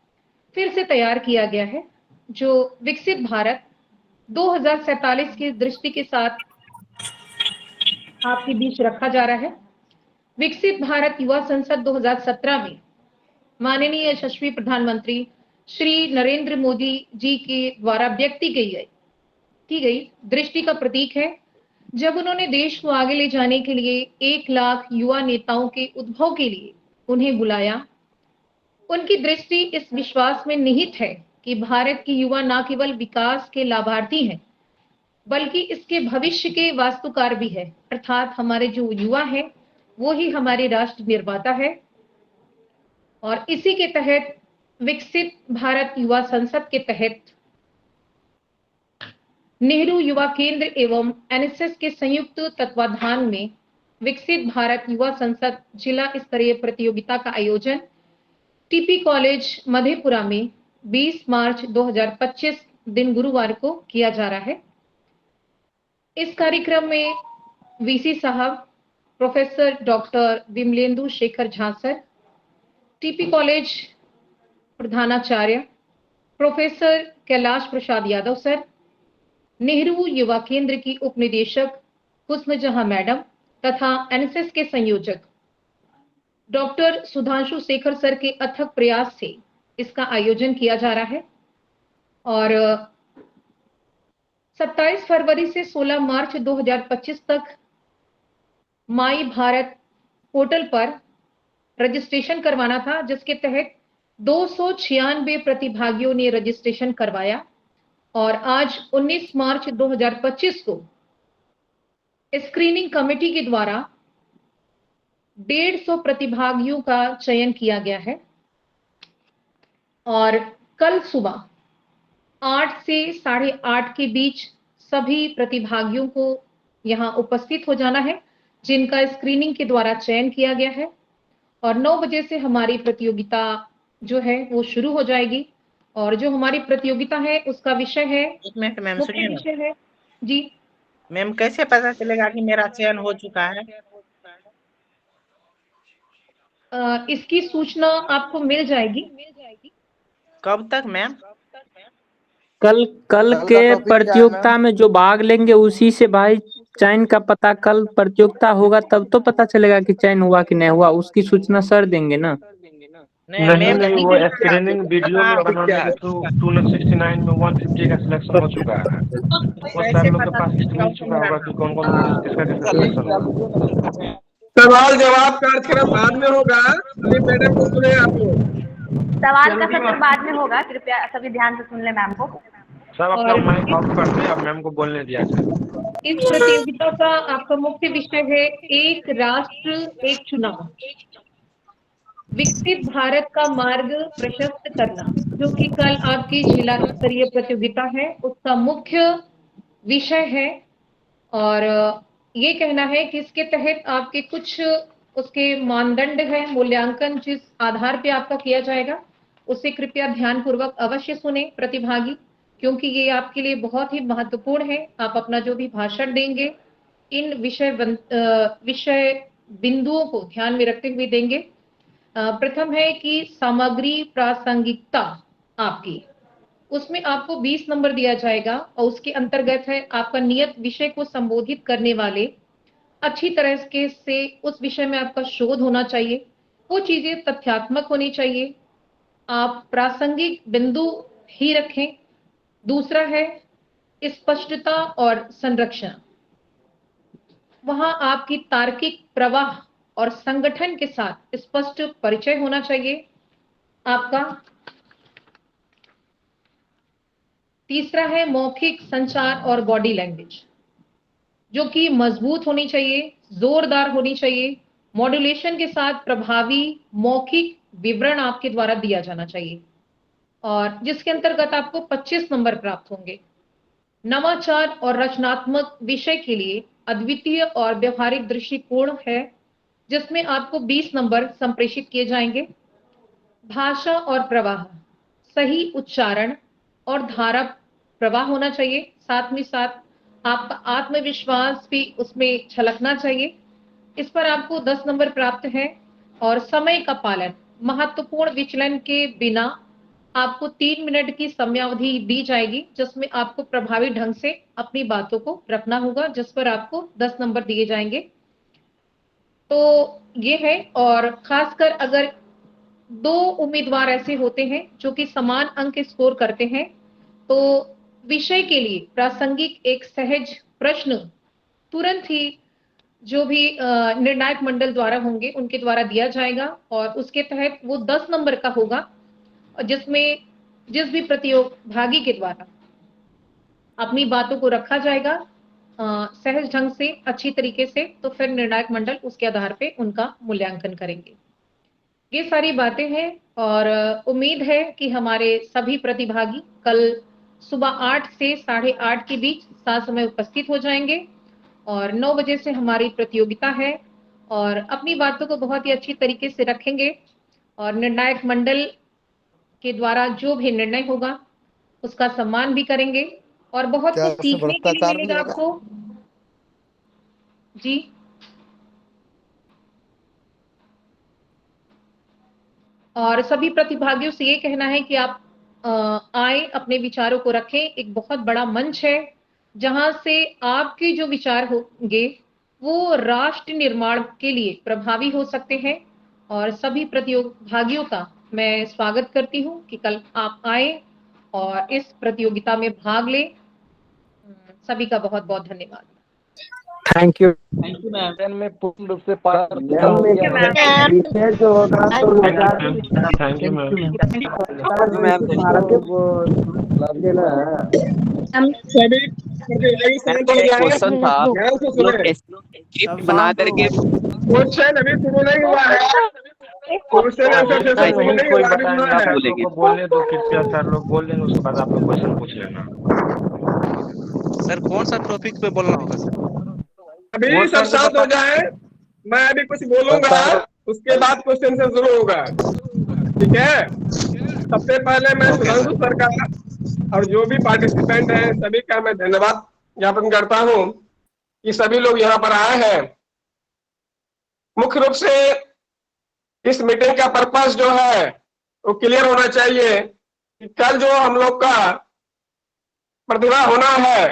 फिर से तैयार किया गया है, जो विकसित भारत 2047 की दृष्टि के साथ आपके बीच रखा जा रहा है। विकसित भारत युवा संसद 2017 में माननीय यशस्वी प्रधानमंत्री श्री नरेंद्र मोदी जी के द्वारा व्यक्त की गई दृष्टि का प्रतीक है, जब उन्होंने देश को आगे ले जाने के लिए 1 लाख युवा नेताओं के उद्भव के लिए उन्हें बुलाया। उनकी दृष्टि इस विश्वास में निहित है कि भारत की युवा न केवल विकास के लाभार्थी हैं, बल्कि इसके भविष्य के वास्तुकार भी है। अर्थात हमारे जो युवा हैं वो ही हमारे राष्ट्र निर्माता है। और इसी के तहत विकसित भारत युवा संसद के तहत नेहरू युवा केंद्र एवं एनएसएस के संयुक्त तत्वाधान में विकसित भारत युवा संसद जिला स्तरीय प्रतियोगिता का आयोजन टीपी कॉलेज मधेपुरा में 20 मार्च 2025 दिन गुरुवार को किया जा रहा है। इस कार्यक्रम में वीसी साहब professor doctor Vimalendu Shekhar Jha sir, TP college प्रधानाचार्य प्रोफेसर कैलाश प्रसाद यादव सर, नेहरू युवा केंद्र की उप निदेशक हुस्न जहां मैडम तथा एनएसएस के संयोजक डॉक्टर सुधांशु शेखर सर के अथक प्रयास से इसका आयोजन किया जा रहा है। और 27 फरवरी से 16 मार्च 2025 तक माई भारत पोर्टल पर रजिस्ट्रेशन करवाना था, जिसके तहत 296 प्रतिभागियों ने रजिस्ट्रेशन करवाया। और आज 19 मार्च 2025 को स्क्रीनिंग कमेटी के द्वारा 150 प्रतिभागियों का चयन किया गया है। और कल सुबह 8 से 8:30 के बीच सभी प्रतिभागियों को यहाँ उपस्थित हो जाना है, जिनका स्क्रीनिंग के द्वारा चयन किया गया है। और 9 बजे से हमारी प्रतियोगिता जो है वो शुरू हो जाएगी। और जो हमारी प्रतियोगिता है उसका विषय है, एक मिनट मैम, मुख्य सुनिए ना विषय है जी। मैम, कैसे पता चलेगा कि मेरा चयन हो चुका है? इसकी सूचना आपको मिल जाएगी। कब तक मैम? कल कल के का टॉपिक क्या है प्रतियोगिता में जो भाग लेंगे उसी से भाई चयन का पता, कल प्रतियोगिता होगा तब तो पता चलेगा कि चयन हुआ कि नहीं हुआ, उसकी सूचना सर देंगे ना। नहीं नहीं मैम, वो नहीं स्क्रीनिंग वीडियो में बनाने के थ्रू 269 में 150 का सिलेक्शन हो चुका है। वो सर कैसे लोग के पता पास लिस्ट चलेगा मिल कि चुका मेरा होगा कि कौन कौन किसका किसका सिलेक्शन हुआ। सवाल जवाब कार्यक्रम बाद में होगा। अभी मैडम को सुने आप लोग। सवाल का सत्र बाद में होगा, कृपया सभी ध्यान से सुन ले मैम को। सब अपना माइक ऑफ कर दे, अब मैम को बोलने दिया जाए। इस प्रतियोगिता का आपका मुख्य विषय है एक राष्ट्र एक चुनाव, विकसित भारत का मार्ग प्रशस्त करना, जो कि कल आपकी जिला स्तरीय प्रतियोगिता है उसका मुख्य विषय है। और ये कहना है कि इसके तहत आपके कुछ उसके मानदंड है, मूल्यांकन जिस आधार पे आपका किया जाएगा उसे कृपया ध्यानपूर्वक अवश्य सुने प्रतिभागी, क्योंकि ये आपके लिए बहुत ही महत्वपूर्ण है। आप अपना जो भी भाषण देंगे इन विषय बिंदुओं को ध्यान में रखते हुए देंगे। प्रथम है कि सामग्री प्रासंगिकता आपकी, उसमें आपको 20 नंबर दिया जाएगा। और उसके अंतर्गत है आपका नियत विषय को संबोधित करने वाले अच्छी तरह से उस विषय में आपका शोध होना चाहिए, वो चीजें तथ्यात्मक होनी चाहिए, आप प्रासंगिक बिंदु ही रखें। दूसरा है स्पष्टता और संरक्षण, वहां आपकी तार्किक प्रवाह और संगठन के साथ स्पष्ट परिचय होना चाहिए आपका। तीसरा है मौखिक संचार और बॉडी लैंग्वेज, जो कि मजबूत होनी चाहिए, जोरदार होनी चाहिए, मॉड्यूलेशन के साथ प्रभावी मौखिक विवरण आपके द्वारा दिया जाना चाहिए, और जिसके अंतर्गत आपको 25 नंबर प्राप्त होंगे। नवाचार और रचनात्मक विषय के लिए अद्वितीय और व्यवहारिक दृष्टिकोण है, जिसमें आपको 20 नंबर संप्रेषित किए जाएंगे। भाषा और प्रवाह, सही उच्चारण और धारा प्रवाह होना चाहिए, साथ में साथ आपका आत्मविश्वास भी उसमें झलकना चाहिए। इस पर आपको 10 नंबर प्राप्त है। और समय का पालन, महत्वपूर्ण विचलन के बिना आपको 3 मिनट की समयावधि दी जाएगी, जिसमें आपको प्रभावी ढंग से अपनी बातों को रखना होगा, जिस पर आपको 10 नंबर दिए जाएंगे। तो ये है। और खासकर अगर 2 उम्मीदवार ऐसे होते हैं जो कि समान अंक स्कोर करते हैं, तो विषय के लिए प्रासंगिक एक सहज प्रश्न तुरंत ही जो भी निर्णायक मंडल द्वारा होंगे उनके द्वारा दिया जाएगा और उसके तहत वो 10 नंबर का होगा, जिसमें जिस भी प्रतिभागी के द्वारा अपनी बातों को रखा जाएगा सहज ढंग से, अच्छी तरीके से, तो फिर निर्णायक मंडल उसके आधार पे उनका मूल्यांकन करेंगे। ये सारी बातें हैं और उम्मीद है कि हमारे सभी प्रतिभागी कल सुबह 8 से 8:30 के बीच साथ समय उपस्थित हो जाएंगे और 9 बजे से हमारी प्रतियोगिता है और अपनी बातों को बहुत ही अच्छी तरीके से रखेंगे और निर्णायक मंडल के द्वारा जो भी निर्णय होगा उसका सम्मान भी करेंगे और बहुत क्या कुछ इसमें सीखने के लिए भ्रष्टाचार भी मिलेगा होगा? आपको। जी और सभी प्रतिभागियों से ये कहना है कि आप आए, अपने विचारों को रखें। एक बहुत बड़ा मंच है जहां से आपके जो विचार होंगे वो राष्ट्र निर्माण के लिए प्रभावी हो सकते हैं और सभी प्रतिभागियों का मैं स्वागत करती हूं कि कल आप आए और इस प्रतियोगिता में भाग लें। सभी का बहुत बहुत धन्यवाद। Thank you. मैम में पूर्ण रूप से पार विषय जो होगा तो थैंक यू मैम। क्वेश्चन था लोग बना करके क्वेश्चन अभी शुरू नहीं हुआ है। क्वेश्चन आंसर सेशन शुरू नहीं हुआ है। आप लोगों को बोलने दो कृपया, सर लोग बोल देंगे उसके बाद आप लोग क्वेश्चन पूछ लेना। सर कौन सा टॉपिक पे बोलना होगा सर? अभी सब शांत हो जाए, मैं अभी कुछ बोलूंगा उसके बाद क्वेश्चन से शुरू होगा, ठीक है? सबसे पहले मैं सुधांशु सर का और जो भी पार्टिसिपेंट हैं सभी का मैं धन्यवाद ज्ञापन करता हूं कि सभी लोग यहाँ पर आए हैं। मुख्य रूप से इस मीटिंग का पर्पस जो है वो क्लियर होना चाहिए कि कल जो हम लोग का प्रतिभा होना है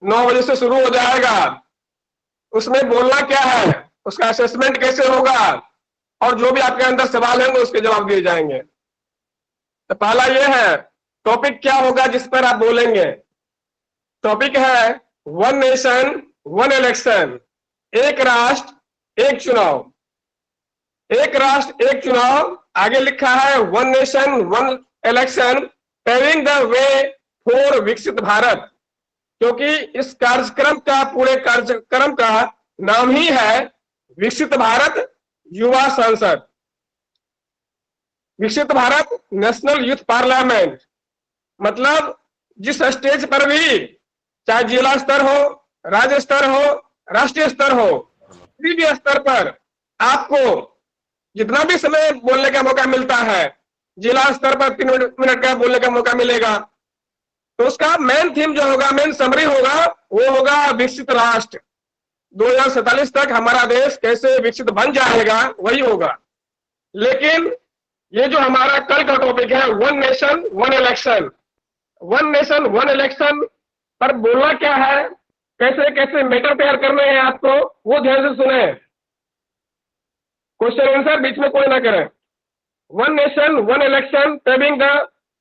9 बजे से शुरू हो जाएगा, उसमें बोलना क्या है, उसका असेसमेंट कैसे होगा और जो भी आपके अंदर सवाल होंगे उसके जवाब दिए जाएंगे। तो पहला ये है टॉपिक क्या होगा जिस पर आप बोलेंगे। टॉपिक है वन नेशन वन इलेक्शन, एक राष्ट्र एक चुनाव। एक राष्ट्र एक चुनाव, आगे लिखा है one nation one election paving the way for विकसित भारत, क्योंकि इस कार्यक्रम का पूरे कार्यक्रम का नाम ही है विकसित भारत युवा संसद। विकसित भारत नेशनल यूथ पार्लियामेंट, मतलब जिस स्टेज पर भी, चाहे जिला स्तर हो, राज्य स्तर हो, राष्ट्रीय स्तर हो, किसी भी स्तर पर आपको जितना भी समय बोलने का मौका मिलता है, जिला स्तर पर 3 मिनट का बोलने का मौका मिलेगा, तो उसका मेन थीम जो होगा, मेन समरी होगा, वो होगा विकसित राष्ट्र। 2047 तक हमारा देश कैसे विकसित बन जाएगा वही होगा। लेकिन ये जो हमारा कल का टॉपिक है one nation one election, one nation one election पर बोलना क्या है, कैसे कैसे मैटर तैयार करने हैं आपको, वो ध्यान से सुने। क्वेश्चन आंसर बीच में कोई ना करें। One nation one election paving the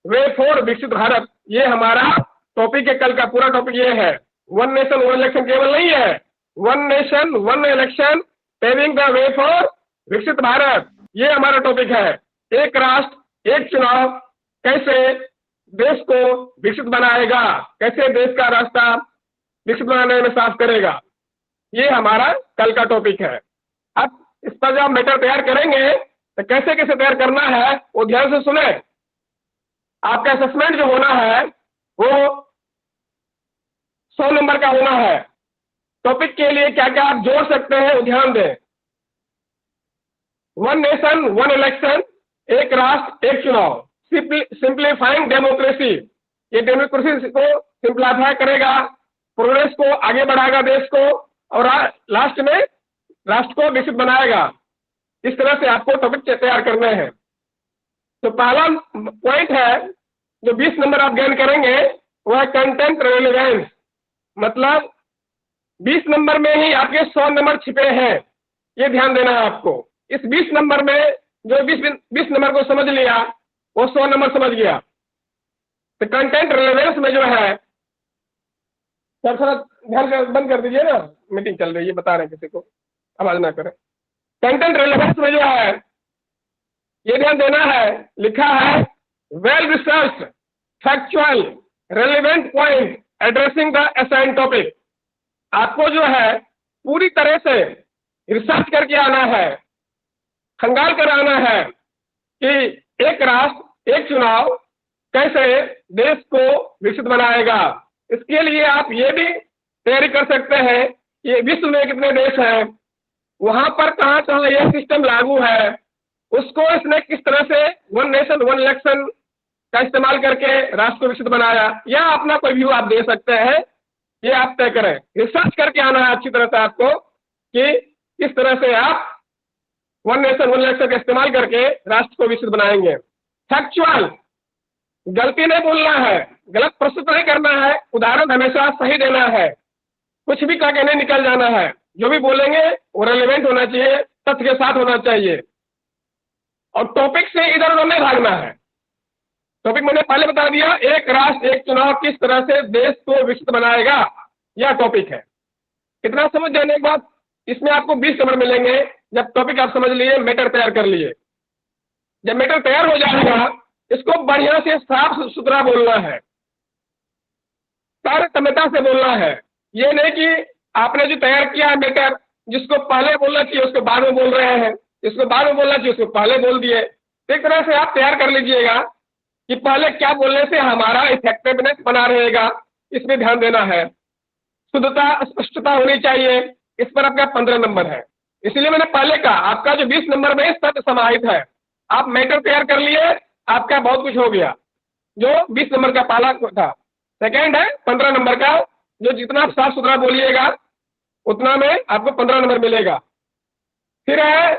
way for विकसित भारत, ये हमारा टॉपिक है। कल का पूरा टॉपिक ये है। वन नेशन वन इलेक्शन केवल नहीं है, one nation one election paving the way for विकसित भारत, ये हमारा टॉपिक है। एक राष्ट्र एक चुनाव कैसे देश को विकसित बनाएगा, कैसे देश का रास्ता विकसित बनाने में साफ करेगा, ये हमारा कल का टॉपिक है। अब इस पर जब मैटर तैयार करेंगे तो कैसे कैसे तैयार करना है वो ध्यान से सुने। आपका असेसमेंट जो होना है वो 100 नंबर का होना है। टॉपिक के लिए क्या क्या आप जोड़ सकते हैं वो ध्यान दें। वन नेशन वन इलेक्शन, एक राष्ट्र एक चुनाव, सिंप्लीफाइंग डेमोक्रेसी, ये डेमोक्रेसी को सिंप्लीफाई करेगा, प्रोग्रेस को आगे बढ़ाएगा देश को, और लास्ट में राष्ट्र को विकसित बनाएगा। इस तरह से आपको टॉपिक तैयार करने हैं। तो पहला पॉइंट है जो 20 नंबर आप गेन करेंगे वो है कंटेंट रेलेवेंस, मतलब 20 नंबर में ही आपके 100 नंबर छिपे हैं, ये ध्यान देना है आपको। इस 20 नंबर में जो 20 नंबर को समझ लिया वो 100 नंबर समझ गया। तो कंटेंट रेलेवेंस में जो है सर थोड़ा ध्यान कर बंद कर दीजिए ना, मीटिंग चल रही है, बता रहे हैं किसी को, आवाज ना करें। कंटेंट रेलेवेंस में जो है ये ध्यान देना है, लिखा है well research factual relevant point addressing the assigned topic. आपको जो है पूरी तरह से रिसर्च करके आना है, खंगाल कर आना है कि एक राष्ट्र एक चुनाव कैसे देश को विकसित बनाएगा। इसके लिए आप ये भी तैयारी कर सकते हैं कि विश्व में कितने देश हैं, वहां पर कहाँ कहाँ यह सिस्टम लागू है, उसको इसने किस तरह से वन नेशन वन इलेक्शन का इस्तेमाल करके राष्ट्र को विकसित बनाया, या अपना कोई व्यू आप दे सकते हैं, ये आप तय करें। रिसर्च करके आना है अच्छी तरह से आपको कि किस तरह से आप वन नेशन वन इलेक्शन का इस्तेमाल करके राष्ट्र को विकसित बनाएंगे। फैक्चुअल, गलती नहीं बोलना है, गलत प्रस्तुत नहीं करना है, उदाहरण हमेशा सही देना है, कुछ भी करके नहीं निकल जाना है, जो भी बोलेंगे वो रेलेवेंट होना चाहिए, तथ्य के साथ होना चाहिए, और टॉपिक से इधर उधर नहीं भागना है। टॉपिक मैंने पहले बता दिया, एक राष्ट्र एक चुनाव किस तरह से देश को विकसित बनाएगा, यह टॉपिक है। इतना समझ जाने के बाद इसमें आपको 20 नंबर मिलेंगे जब टॉपिक आप समझ लिए, मैटर तैयार कर लिए। जब मैटर तैयार हो जाएगा इसको बढ़िया से साफ सुथरा बोलना है, तारतम्यता से बोलना है। ये नहीं कि आपने जो तैयार किया है मैटर, जिसको पहले बोलना चाहिए उसको बाद में बोल रहे हैं, जिसको बाद में बोलना चाहिए उसको पहले बोल दिए। एक तरह से आप तैयार कर लीजिएगा कि पहले क्या बोलने से हमारा इफेक्टिवनेस बना रहेगा, इसमें ध्यान देना है। शुद्धता स्पष्टता होनी चाहिए, इस पर आपका 15 नंबर है। इसलिए मैंने पहले कहा आपका जो 20 नंबर में सत्य समाहित है। आप मैटर तैयार कर लिए, आपका बहुत कुछ हो गया। जो 20 नंबर का पहला था, सेकेंड है 15 नंबर का, जो जितना आप साफ सुथरा बोलिएगा उतना में आपको 15 नंबर मिलेगा। फिर है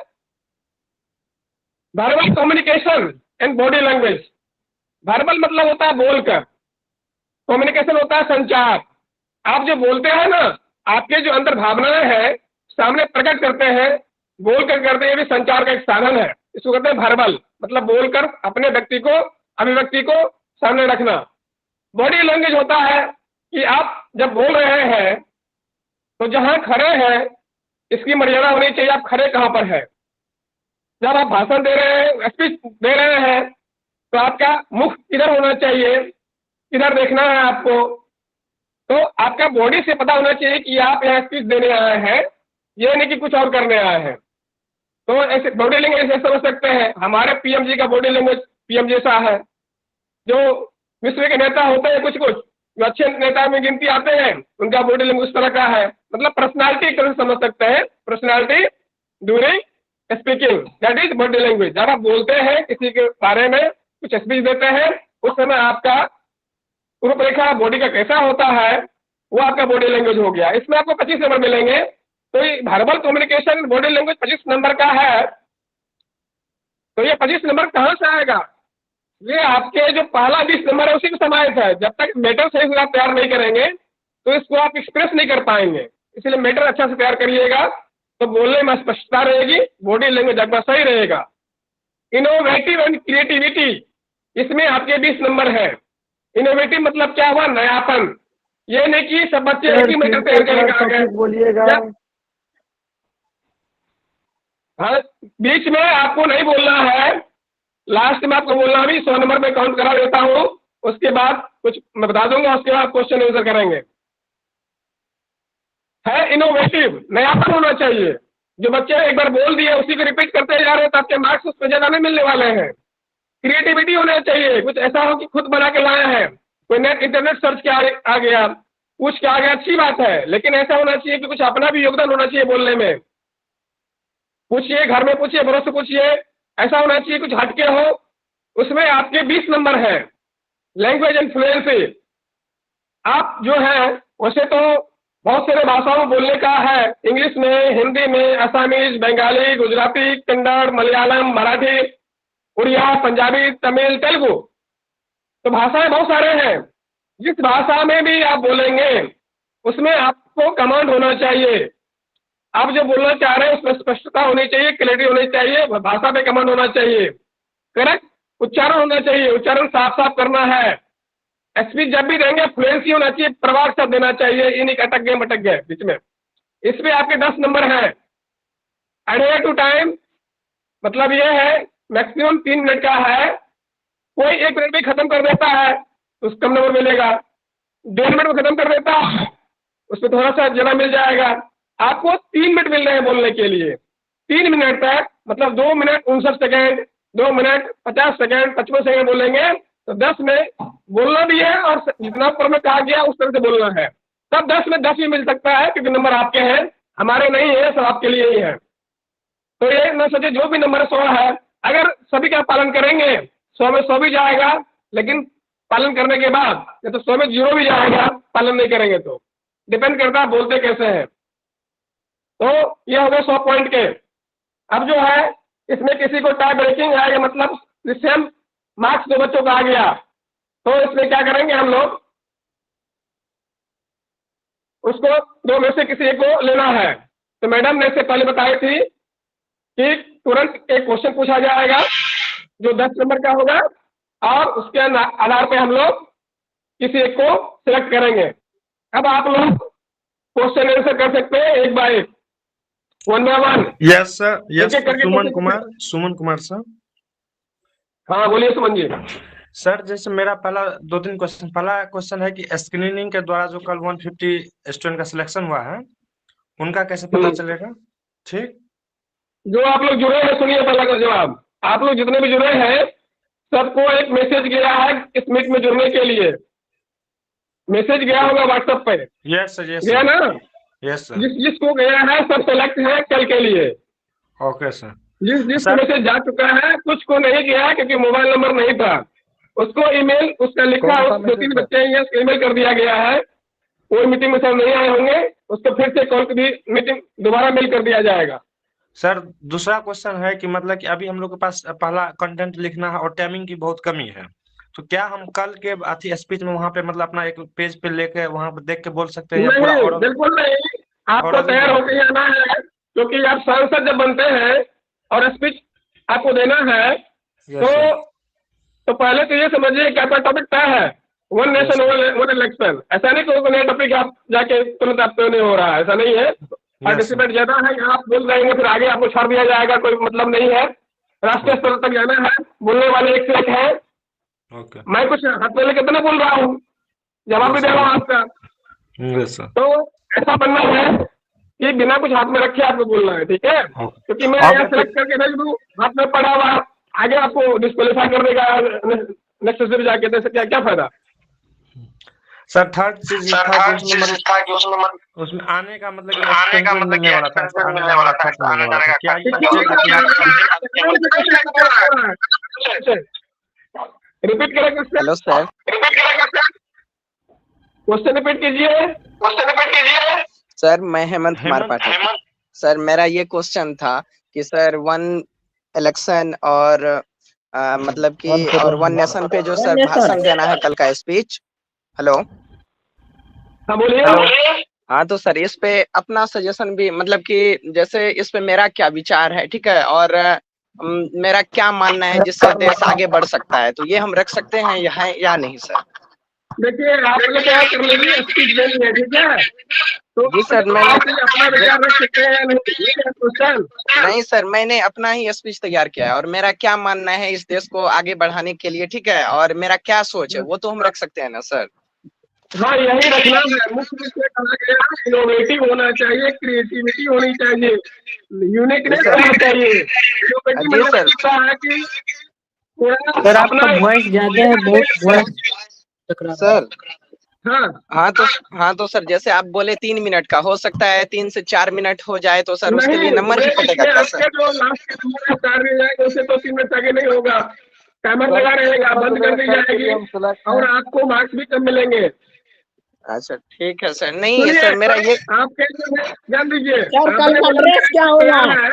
verbal communication and body language. Verbal मतलब होता है बोलकर, कम्युनिकेशन होता है संचार। आप जो बोलते हैं ना, आपके जो अंदर भावनाएं हैं सामने प्रकट करते हैं, बोलकर करते हैं, ये भी संचार का एक साधन है। इसको कहते हैं वर्बल, मतलब बोलकर अपने व्यक्ति को, अभिव्यक्ति को सामने रखना। बॉडी लैंग्वेज होता है कि आप जब बोल रहे हैं तो जहां खड़े हैं इसकी मर्यादा होनी चाहिए, आप खड़े कहां पर है। जब आप भाषण दे रहे हैं, स्पीच दे रहे हैं, तो आपका मुख किधर होना चाहिए, किधर देखना है आपको। तो आपका बॉडी से पता होना चाहिए कि आप यहाँ स्पीच देने आए हैं, ये नहीं कि कुछ और करने आए हैं। तो ऐसे बॉडी लैंग्वेज ऐसे समझ सकते हैं। हमारे पीएम जी का बॉडी लैंग्वेज पीएम जैसा है। जो विश्व के नेता होते हैं कुछ कुछ, जो अच्छे नेता में गिनती आते हैं, उनका बॉडी लैंग्वेज उस तरह का है। मतलब पर्सनालिटी एक तरह से समझ सकते हैं, personality during speaking, that is body language. जब आप बोलते हैं किसी के बारे में, कुछ स्पीच देते हैं, उस समय आपका रूपरेखा बॉडी का कैसा होता है, वो आपका बॉडी लैंग्वेज हो गया। इसमें आपको 25 नंबर मिलेंगे। तो ये verbal communication body language 25 number का है। तो ये 25 नंबर कहाँ से आएगा? ये आपके जो पहला 20 नंबर है उसी में समाहित है। जब तक मैटर सही से आप तैयार नहीं करेंगे तो इसको आप एक्सप्रेस नहीं कर पाएंगे। इसलिए मैटर अच्छा से तैयार करिएगा तो बोलने में स्पष्टता रहेगी, बॉडी लैंग्वेज आपका सही रहेगा। इनोवेटिव एंड क्रिएटिविटी, इसमें आपके 20 नंबर है। इनोवेटिव मतलब क्या हुआ? नयापन। ये नहीं कि सब बच्चे एक ही मैटर तैयार करेंगे, बोलिएगा। हाँ, बीच में आपको नहीं बोलना है, लास्ट में आपको बोलना भी। 100 नंबर में काउंट करा देता हूँ, उसके बाद कुछ मैं बता दूंगा, उसके बाद क्वेश्चन आंसर करेंगे। है इनोवेटिव, नयापन होना चाहिए। जो बच्चे एक बार बोल दिए उसी को रिपीट करते जा रहे हैं तो आपके मार्क्स उस पर ज्यादा नहीं मिलने वाले हैं। क्रिएटिविटी होना चाहिए, कुछ ऐसा हो कि खुद बना के लाया है, कोई नेट इंटरनेट सर्च के आ गया, पूछ के आ गया, अच्छी बात है, लेकिन ऐसा होना चाहिए कि कुछ अपना भी योगदान होना चाहिए बोलने में। पूछिए, घर में पूछिए, बड़ों से पूछिए, ऐसा होना चाहिए कुछ हटके हो। उसमें आपके 20 नंबर है। लैंग्वेज एंड फ्लुएंसी, आप जो है वैसे तो बहुत सारे भाषाओं बोलने का है, इंग्लिश में, हिंदी में, असमीज, बंगाली, गुजराती, कन्नड़, मलयालम, मराठी, उड़िया, पंजाबी, तमिल, तेलुगु, तो भाषाएं बहुत सारे हैं। जिस भाषा में भी आप बोलेंगे उसमें आपको कमांड होना चाहिए। आप जो बोलना चाह रहे हैं उसमें स्पष्टता होनी चाहिए, क्लैरिटी होनी चाहिए, भाषा पे कमांड होना चाहिए, करेक्ट उच्चारण होना चाहिए, उच्चारण साफ साफ करना है। स्पीच जब भी देंगे फ्लुएंसी होना चाहिए, प्रवाह शब्द देना चाहिए, ये नहीं अटक गए बीच में। इसमें आपके 10 नंबर हैं। एडहेयर टू टाइम मतलब ये है मैक्सिमम 3 मिनट का है, कोई 1 मिनट में खत्म कर देता है तो उसको कम नंबर मिलेगा, 1.5 मिनट में खत्म कर देता है उसमें थोड़ा सा ज्यादा मिल जाएगा। आपको 3 मिनट मिल रहे हैं बोलने के लिए, 3 मिनट तक मतलब 2 minute 59 second, 2 minute 50 second, 55 second बोलेंगे तो 10 में बोलना भी है और जितना ऊपर में कहा गया उस तरह से बोलना है, तब 10 में 10 भी मिल सकता है क्योंकि नंबर आपके हैं, हमारे नहीं है, सब आपके लिए ही है। तो ये न सोचे जो भी नंबर 100 है, अगर सभी का पालन करेंगे 100 में 100 भी जाएगा, लेकिन पालन करने के बाद या तो 100 में 0 भी जाएगा, पालन नहीं करेंगे तो डिपेंड करता है बोलते कैसे हैं। तो ये हो गए 100 पॉइंट के। अब जो है इसमें किसी को टाई ब्रेकिंग है या मतलब सेम मार्क्स 2 बच्चों का आ गया तो इसमें क्या करेंगे हम लोग, उसको 2 में से किसी एक को लेना है। तो मैडम ने इससे पहले बताई थी कि तुरंत एक क्वेश्चन पूछा जाएगा जो 10 नंबर का होगा और उसके आधार पे हम लोग किसी एक को सिलेक्ट करेंगे। अब आप लोग क्वेश्चन आंसर कर सकते हैं 1 by 1, 1 by 1। Yes sir, yes Suman Kumar sir. हाँ बोलिए सुमन जी। सर जैसे मेरा पहला 2-3 क्वेश्चन, पहला क्वेश्चन है कि स्क्रीनिंग के द्वारा जो कल 150 स्टूडेंट का सिलेक्शन हुआ है उनका कैसे पता चलेगा? ठीक, जो आप लोग जुड़े हैं सुनिए पहला का जवाब। आप लोग जितने भी जुड़े हैं सबको एक मैसेज गया है इस मीट में जुड़ने के लिए, मैसेज गया होगा व्हाट्सएप पे। यस सर, यस गया ना? Yes sir. जिसको गया है सब सेलेक्ट है कल के लिए। Okay sir. जिस मैसेज जा चुका है, कुछ को नहीं गया है क्योंकि मोबाइल नंबर नहीं था, उसको ईमेल उसका लिखा 2-3 बच्चे ईमेल कर दिया गया है, कोई मीटिंग में सब नहीं आए होंगे, उसको फिर से कॉल भी मीटिंग दोबारा मेल कर दिया जाएगा। सर दूसरा क्वेश्चन है कि मतलब कि अभी हम लोग के पास पहला कंटेंट लिखना है और टाइमिंग की बहुत कमी है, तो क्या हम कल के अथी स्पीच में वहाँ पे मतलब अपना एक पेज पे लेके वहाँ पे देख के बोल सकते हैं? नहीं, बिल्कुल नहीं, आपको तैयार होकर आना है क्योंकि आप सांसद जब बनते हैं और स्पीच आपको देना है तो पहले तो ये समझिए कि आपका टॉपिक तय है, 1 नेशन 1 इलेक्शन। ऐसा नहीं कोई नया टॉपिक आप जाके तुरंत आप नहीं हो रहा है, ऐसा नहीं है। पार्टिसिपेट ज्यादा है, आप बोल रहेंगे फिर आगे आपको छोड़ दिया जाएगा, कोई मतलब नहीं है। राष्ट्रीय स्तर तक जाना है, बोलने वाले एक से एक है। मैं कुछ हाथ में लेके तो नहीं बोल रहा हूँ, जवाब भी दे रहा हूँ आपका। तो ऐसा बनना है कि बिना कुछ हाथ में रखे आपको बोलना है, ठीक है? क्योंकि मैं यहाँ सेलेक्ट करके भेज दूँ, हाथ में पड़ा हुआ आगे आपको डिस्क्वालीफाई कर देगा नेक्स्ट से जाके, तो क्या फायदा? सर थर्ड चीज था कि उसमें आने का मतलब मिलने वाला था, क्या रिपीट करें question? Hello sir, question repeat कीजिए। सर मैं हेमंत कुमार पाठक। सर मेरा ये क्वेश्चन था कि सर 1 इलेक्शन और मतलब कि और 1 नेशन पे जो सर भाषण देना है कल का स्पीच। हेलो, हाँ बोलिए। हाँ तो सर इस पे अपना सजेशन भी मतलब कि जैसे इस पे मेरा क्या विचार है, ठीक है, और मेरा क्या मानना है जिससे देश आगे बढ़ सकता है, तो ये हम रख सकते हैं या नहीं सर? देखिए आप क्या कर लीजिए, स्पीच देनी है, ठीक है? तो जी सर, मैं अपना विचार रख सकते हैं या नहीं? नहीं सर, मैंने अपना ही स्पीच तैयार किया है और मेरा क्या मानना है इस देश को आगे बढ़ाने के लिए, ठीक है, और मेरा क्या सोच है वो तो हम रख सकते हैं ना सर? हाँ यही रखना है, मुख्य रूप से कहा गया इनोवेटिव होना चाहिए, क्रिएटिविटी होनी चाहिए, यूनिकनेस होना चाहिए। सर आपका वॉइस ज्यादा है, बहुत सर। हाँ तो सर जैसे आप बोले 3 मिनट का, हो सकता है 3 से 4 मिनट हो जाए तो सर उसके लिए नंबर भी कटेगा क्या सर? जो लास्ट के 4 मिनट जाएगा उसे तो 3 मिनट आगे नहीं होगा, टाइमर लगा रहेगा, बंद कर दी जाएगी और आपको मार्क्स भी कम मिलेंगे। अच्छा ठीक है सर। नहीं सर मेरा ये आप कैसे जान दीजिए क्या होगा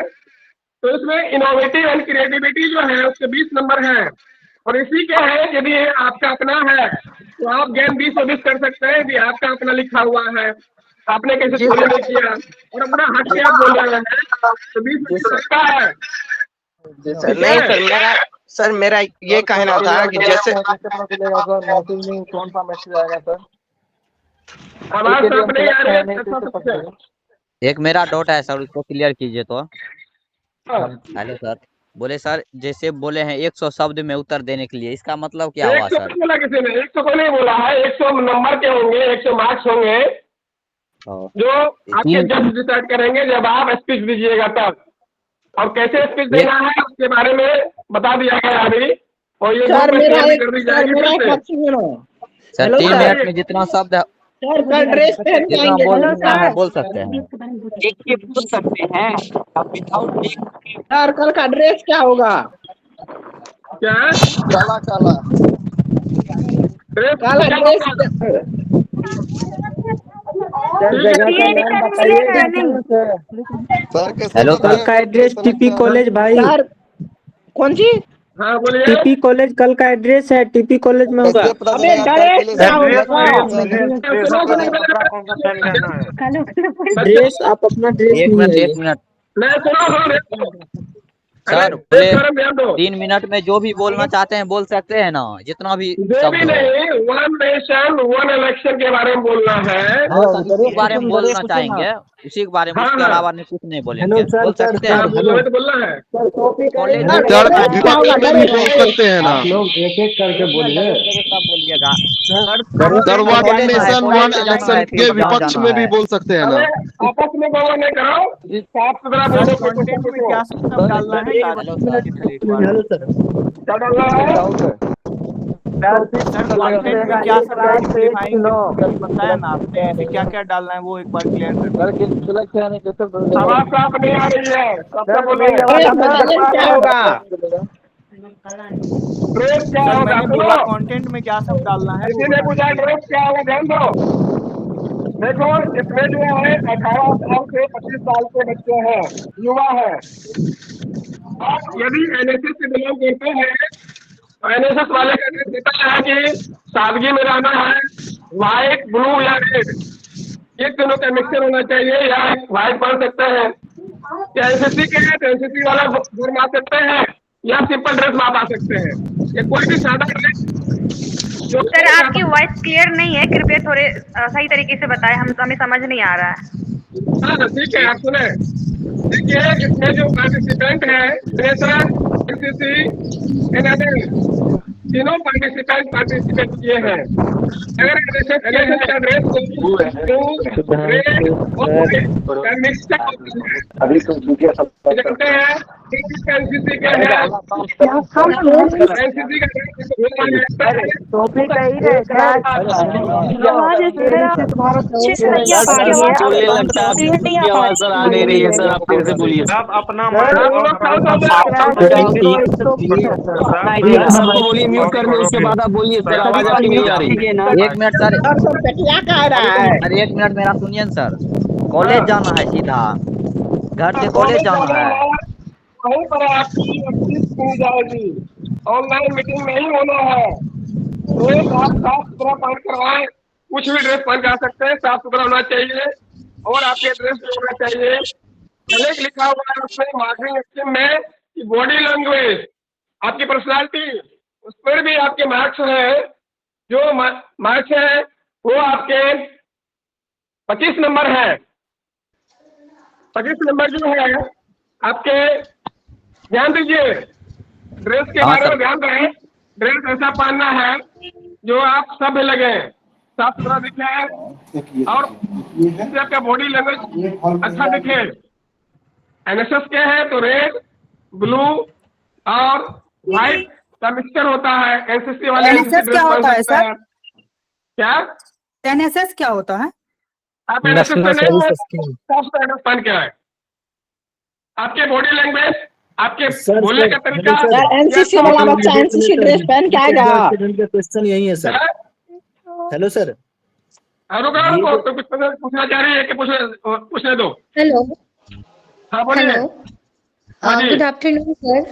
तो इसमें इनोवेटिव एंड क्रिएटिविटी जो है उसके 20 नंबर हैं और इसी के है, यदि आपका अपना है तो आप ज्ञान 20 से 20 कर सकते हैं कि आपका अपना लिखा हुआ है, आपने कैसे चोरी नहीं किया और अपना हट के आप बोल रहे हैं तो 20 का है। नहीं सर मेरा ये कहना था कि जैसे कौन सा मैसेज आएगा सर? आवाज साफ नहीं आ रही है, कैसा कुछ है? एक मेरा डाउट है सर, उसको क्लियर कीजिए तो। हेलो सर, बोले सर जैसे बोले हैं 100 शब्द में उत्तर देने के लिए, इसका मतलब क्या हुआ 100 सर? बोला किसी ने? 100 को नहीं बोला है, 100 नंबर के होंगे, 100 मार्क्स होंगे जो आपके जज डिसाइड करेंगे जब आप स्पीच दीजिएगा तब। और कैसे स्पीच देना है उसके बारे में बता दिया गया अभी, और ये सर मेरा कर दी जाएगी फिर से। सर 3 मिनट में जितना शब्द है सर कल ड्रेस पहन के जितना आएंगे बोलना है बोल सकते हैं। एक पूछ सकते हैं सर, कल का ड्रेस क्या होगा? क्या काला काला ड्रेस काला ड्रेस हेलो कल सर, का एड्रेस टीपी कॉलेज भाई, सर कौन सी? हाँ बोलिए। टीपी कॉलेज कल का एड्रेस है, टीपी कॉलेज में होगा। अबे ड्रेस क्या होगा? ड्रेस आप अपना ड्रेस एक नहीं मिनट है 1 मिनट नहीं सुनो सर, बोले 3 मिनट में जो भी बोलना चाहते हैं बोल सकते हैं ना, जितना भी जो भी शब्द हो। नहीं, 1 नेशन 1 इलेक्शन के बारे में बोलना है। हाँ सर, उसी के बारे में बोलना चाहेंगे, उसी के बारे में, उसके अलावा नहीं कुछ नहीं बोलेंगे। बोल सकते हैं तो बोलना है कॉलेज सकते हैं ना। आप लोग एक एक करके बोलिए, सब बोलिएगा सर 1 नेशन 1 इलेक्शन के विपक्ष में भी बोल सकते हैं ना। आपस में बोलो नहीं करो, साफ सुथरा बोलो। क्या डालना है? हेलो सर क्या डालना है? क्या बताया ना आपने, क्या क्या डालना है वो एक बार क्लियर कर। आवाज साफ नहीं आ रही है, सबसे बोलो। क्या होगा? ड्रेस क्या होगा? सुनो, कंटेंट में क्या सब डालना है? किसी ने पूछा ड्रेस क्या होगा, ध्यान दो। देखो इसमें जो है 18 साल से 25 साल के बच्चे हैं, युवा है। और यदि एनएसएस से बिलोंग करते हैं तो एनएसएस वाले का ड्रेस देता है कि सादगी में रहना है, व्हाइट ब्लू या रेड, ये तीनों का मिक्सचर होना चाहिए, या व्हाइट पहन सकते हैं। या एनसीसी के हैं तो एनसीसी वाला ड्रेस आ सकते हैं, या सिंपल ड्रेस में आप आ सकते हैं, या कोई भी सादा ड्रेस। सर आपकी वॉइस क्लियर नहीं है, कृपया थोड़े सही तरीके से बताएं, हमें समझ नहीं आ रहा है। हाँ ठीक है, आप सुने। देखिए इसमें जो पार्टिसिपेंट है एनसीसी एनएसएस तीनों पार्टिसिपेट किए हैं। अगर एनएसएस का ड्रेस जानते हैं एनसीसी के हैं, एनसीसी का आप अपना बोलिए, म्यूट कर दो, उसके बाद आप बोलिए सर, आवाज आपकी नहीं आ रही। 1 मिनट सर, क्या कह रहा है? अरे 1 मिनट मेरा सुनिए ना सर। कॉलेज जाना है, सीधा घर से कॉलेज जाना है। वहीं पर आपकी एप्लीज की जाएगी, ऑनलाइन मीटिंग नहीं होना है। ड्रेस आप साफ सुथरा पहन करवाएं, कुछ भी ड्रेस पहन कर सकते हैं, साफ सुथरा होना चाहिए। और आपके ड्रेस में होना चाहिए, कलेक्ट लिखा हुआ है उसमें मार्किंग स्कीम में कि बॉडी लैंग्वेज, आपकी पर्सनालिटी, उस पर भी आपके मार्क्स हैं। जो मार्क्स है वो आपके 25 नंबर है। 25 नंबर जो है आपके, ध्यान दीजिए ड्रेस के बारे में, ध्यान रहे। ड्रेस ऐसा पहनना है जो आप सभ्य लगे, साफ सुथरा दिखे, और इससे आपका बॉडी लैंग्वेज अच्छा दिखे। एनएसएस के है तो रेड, ब्लू और व्हाइट का मिक्सचर होता है। एनसीसी वाले एनएसएस क्या होता है सर? क्या एनएसएस क्या होता है? आप एनएसएस में नहीं, पहन के आए। आपके बॉडी लैंग्वेज, आपके बोलने का तरीका। एनसीसी वाला बच्चा एनसीसी ड्रेस पहन के आएगा। क्वेश्चन यही है सर। हेलो सर, तो कुछ पूछना चाह रही है कि पूछने दो। हेलो, हाँ बोलिए। Good afternoon sir.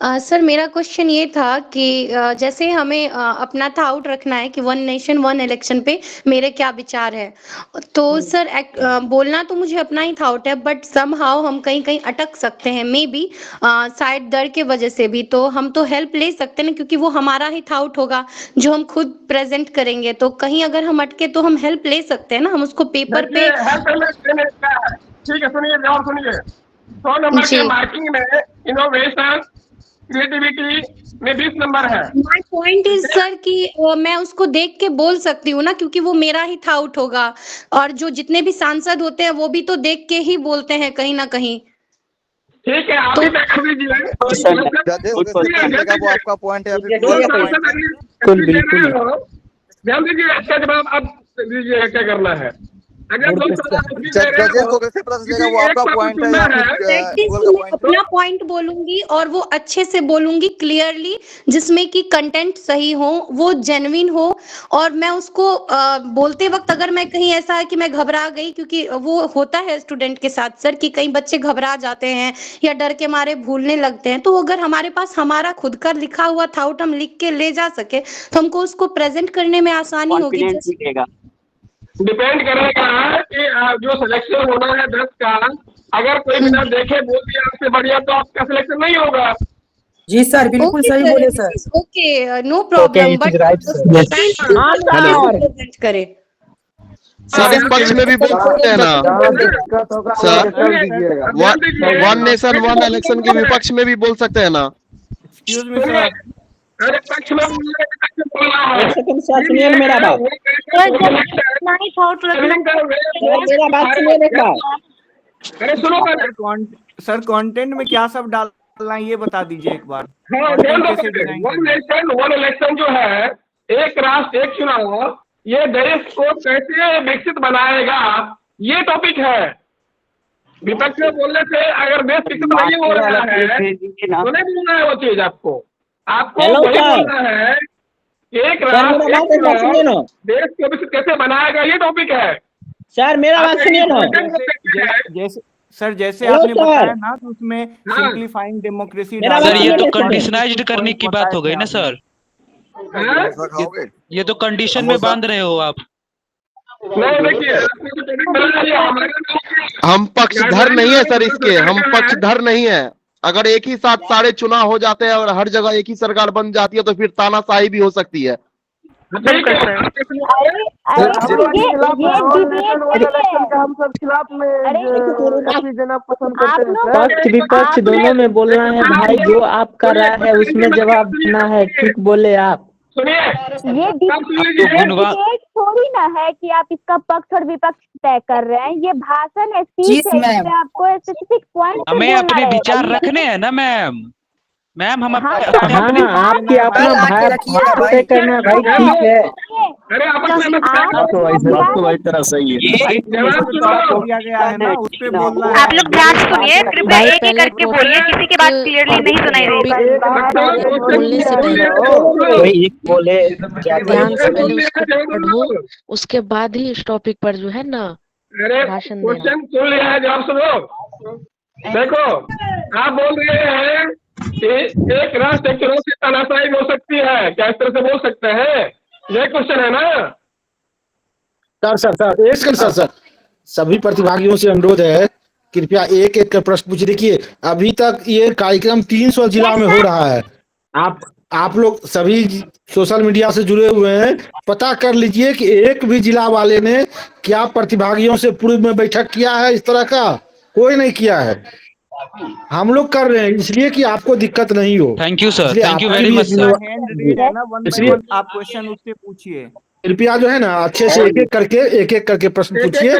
सर मेरा क्वेश्चन ये था कि जैसे हमें अपना था आउट रखना है कि वन नेशन वन इलेक्शन पे मेरे क्या विचार है, तो सर बोलना तो मुझे अपना ही था आउट है, बट समहाउ हम कहीं कहीं अटक सकते हैं, मे बी शायद डर के वजह से भी। तो हम तो हेल्प ले सकते हैं ना, क्योंकि वो हमारा ही था आउट होगा जो हम खुद प्रेजेंट करेंगे। तो कहीं अगर हम अटके तो हम हेल्प ले सकते हैं ना, हम उसको पेपर पे। ठीक है, सुनिए और सुनिए। 100 नंबर के मार्किंग में इनोवेशन क्रिएटिविटी में 20 नंबर है। माय पॉइंट इज सर कि मैं उसको देख के बोल सकती हूँ ना, क्योंकि वो मेरा ही था आउट होगा, और जो जितने भी सांसद होते हैं वो भी तो देख के ही बोलते हैं कहीं ना कहीं। ठीक है, आप ही कर दीजिए। वो आपका पॉइंट है। ध्यान दीजिए, इसका जवाब अब दीजिए क्या करना है। अगर को कैसे पता चलेगा वो आपका पॉइंट है या फिर अपना पॉइंट बोलूंगी और वो अच्छे से बोलूंगी क्लियरली, जिसमें कि कंटेंट सही हो, वो जेन्युइन हो। और मैं उसको बोलते वक्त अगर मैं कहीं ऐसा है कि मैं घबरा गई, क्योंकि वो होता है स्टूडेंट के साथ सर कि कई बच्चे घबरा जाते हैं या डर के मारे भूलने लगते हैं, तो अगर हमारे पास हमारा खुद का लिखा हुआ था आउट हम लिख के ले जा सके तो हमको उसको प्रेजेंट करने में आसानी होगी। डिपेंड करेगा कि जो सिलेक्शन होना है 10 का, अगर कोई बिना देखे बोल दिया आपसे बढ़िया तो आपका सिलेक्शन नहीं होगा। जी सर, बिल्कुल सही बोले sir. Okay, no problem, but करे सर इस पक्ष में भी बोल सकते हैं ना sir, one nation one election के विपक्ष में भी बोल सकते हैं ना। अरे पक्ष में सुनिए मेरा बात। मेरा बात सुनिए। अरे सुनो सर कंटेंट में क्या सब डालना है ये बता दीजिए एक बार। वन नेशन वन इलेक्शन जो है, एक राष्ट्र एक चुनाव, ये देश को कैसे विकसित बनाएगा, ये टॉपिक है। विपक्ष में बोलने से अगर देश विकसित नहीं हो रहा है तो नहीं बोलना है वो चीज। आपको वही बोलना है कि एक राष्ट्र देश को विकसित कैसे बनाएगा, ये टॉपिक है। सर मेरा बात सुनिए ना। जैसे आपने बताया ना, तो उसमें सिंप्लीफाइंग डेमोक्रेसी। सर ये तो कंडीशनाइज्ड करने की बात हो गई ना सर, ये तो कंडीशन में बांध रहे हो आप। हम पक्षधर नहीं है सर इसके, हम पक्षधर नहीं है। अगर एक ही साथ सारे चुनाव हो जाते हैं और हर जगह एक ही सरकार बन जाती है तो फिर तानाशाही भी हो सकती है। हम सब खिलाफ में देना पसंद करते हैं। पक्ष विपक्ष दोनों में बोलना है भाई, जो आपका राय है उसमें जवाब देना है। ठीक बोले आप। ये डिबेट थोड़ी ना है कि आप इसका पक्ष और विपक्ष तय कर रहे हैं, ये भाषण है, स्पीच है, आपको स्पेसिफिक पॉइंट हमें अपने विचार रखने हैं ना मैम। मैम हम आपकी अपना भाई करना भाई, ठीक है। भाई तरह सही है। आप लोग ध्यान सुनिए, कृपया एक एक करके बोलिए, किसी की बात क्लियरली नहीं सुनाई रही। बोलने से पहले बोले ध्यान से पहले उसको पढ़ो, उसके बाद ही इस टॉपिक पर जो है ना भाषण देना। क्वेश्चन सुन लिया है, जवाब सुनो। देखो आप बोल रहे हैं कि एक राष्ट्र एक चुनाव से तानाशाही हो सकती है, क्या इस तरह से बोल सकते हैं? ये क्वेश्चन है ना सर सभी प्रतिभागियों से अनुरोध है, कृपया एक एक का प्रश्न पूछिए। देखिए अभी तक ये कार्यक्रम 300 जिला में हो रहा है। आप लोग सभी सोशल मीडिया से जुड़े हुए हैं, पता कर लीजिए कि एक भी जिला वाले ने क्या प्रतिभागियों से पूर्व में बैठक किया है। इस तरह का कोई नहीं किया है। हम लोग कर रहे हैं इसलिए कि आपको दिक्कत नहीं हो। Thank you sir, thank you very much sir. इसलिए आप क्वेश्चन उससे पूछिए। कृपया जो है ना अच्छे से एक एक करके प्रश्न पूछिए।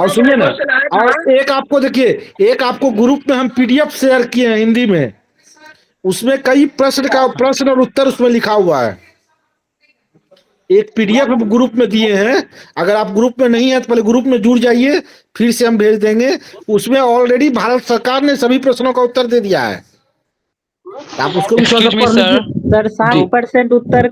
और सुनिए ना, और एक आपको देखिए, एक आपको ग्रुप में हम PDF शेयर किए हैं हिंदी में, उसमें कई प्रश्न और उत्तर उसमें लिखा हुआ है। एक PDF हम ग्रुप में दिए हैं, अगर आप ग्रुप में नहीं है तो पहले ग्रुप में जुड़ जाइए, फिर से हम भेज देंगे। उसमें ऑलरेडी भारत सरकार ने सभी प्रश्नों का उत्तर दे दिया है, आप उसको भी सर 60% उत्तर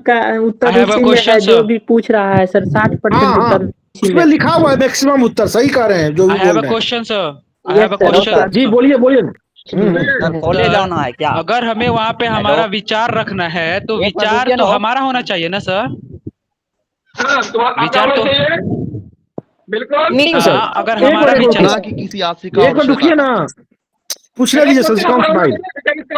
है जो भी पूछ रहा है सर, 60% उत्तर उसमें लिखा हुआ है। मैक्सिमम उत्तर सही कह रहे हैं जो भी बोल रहे हैं। जी बोलिए। सर कॉलेज आना है क्या? अगर हमें वहाँ पे हमारा विचार रखना है तो एक बार विचार रुकिए तो ना। हमारा होना चाहिए ना सर। विचार तो बिल्कुल नहीं सर, हाँ, अगर एक हमारा मिनट विचार ना कि किसी आशिक का एक मिनट रुकिए ना, पूछ ले लीजिए शशिकांत भाई।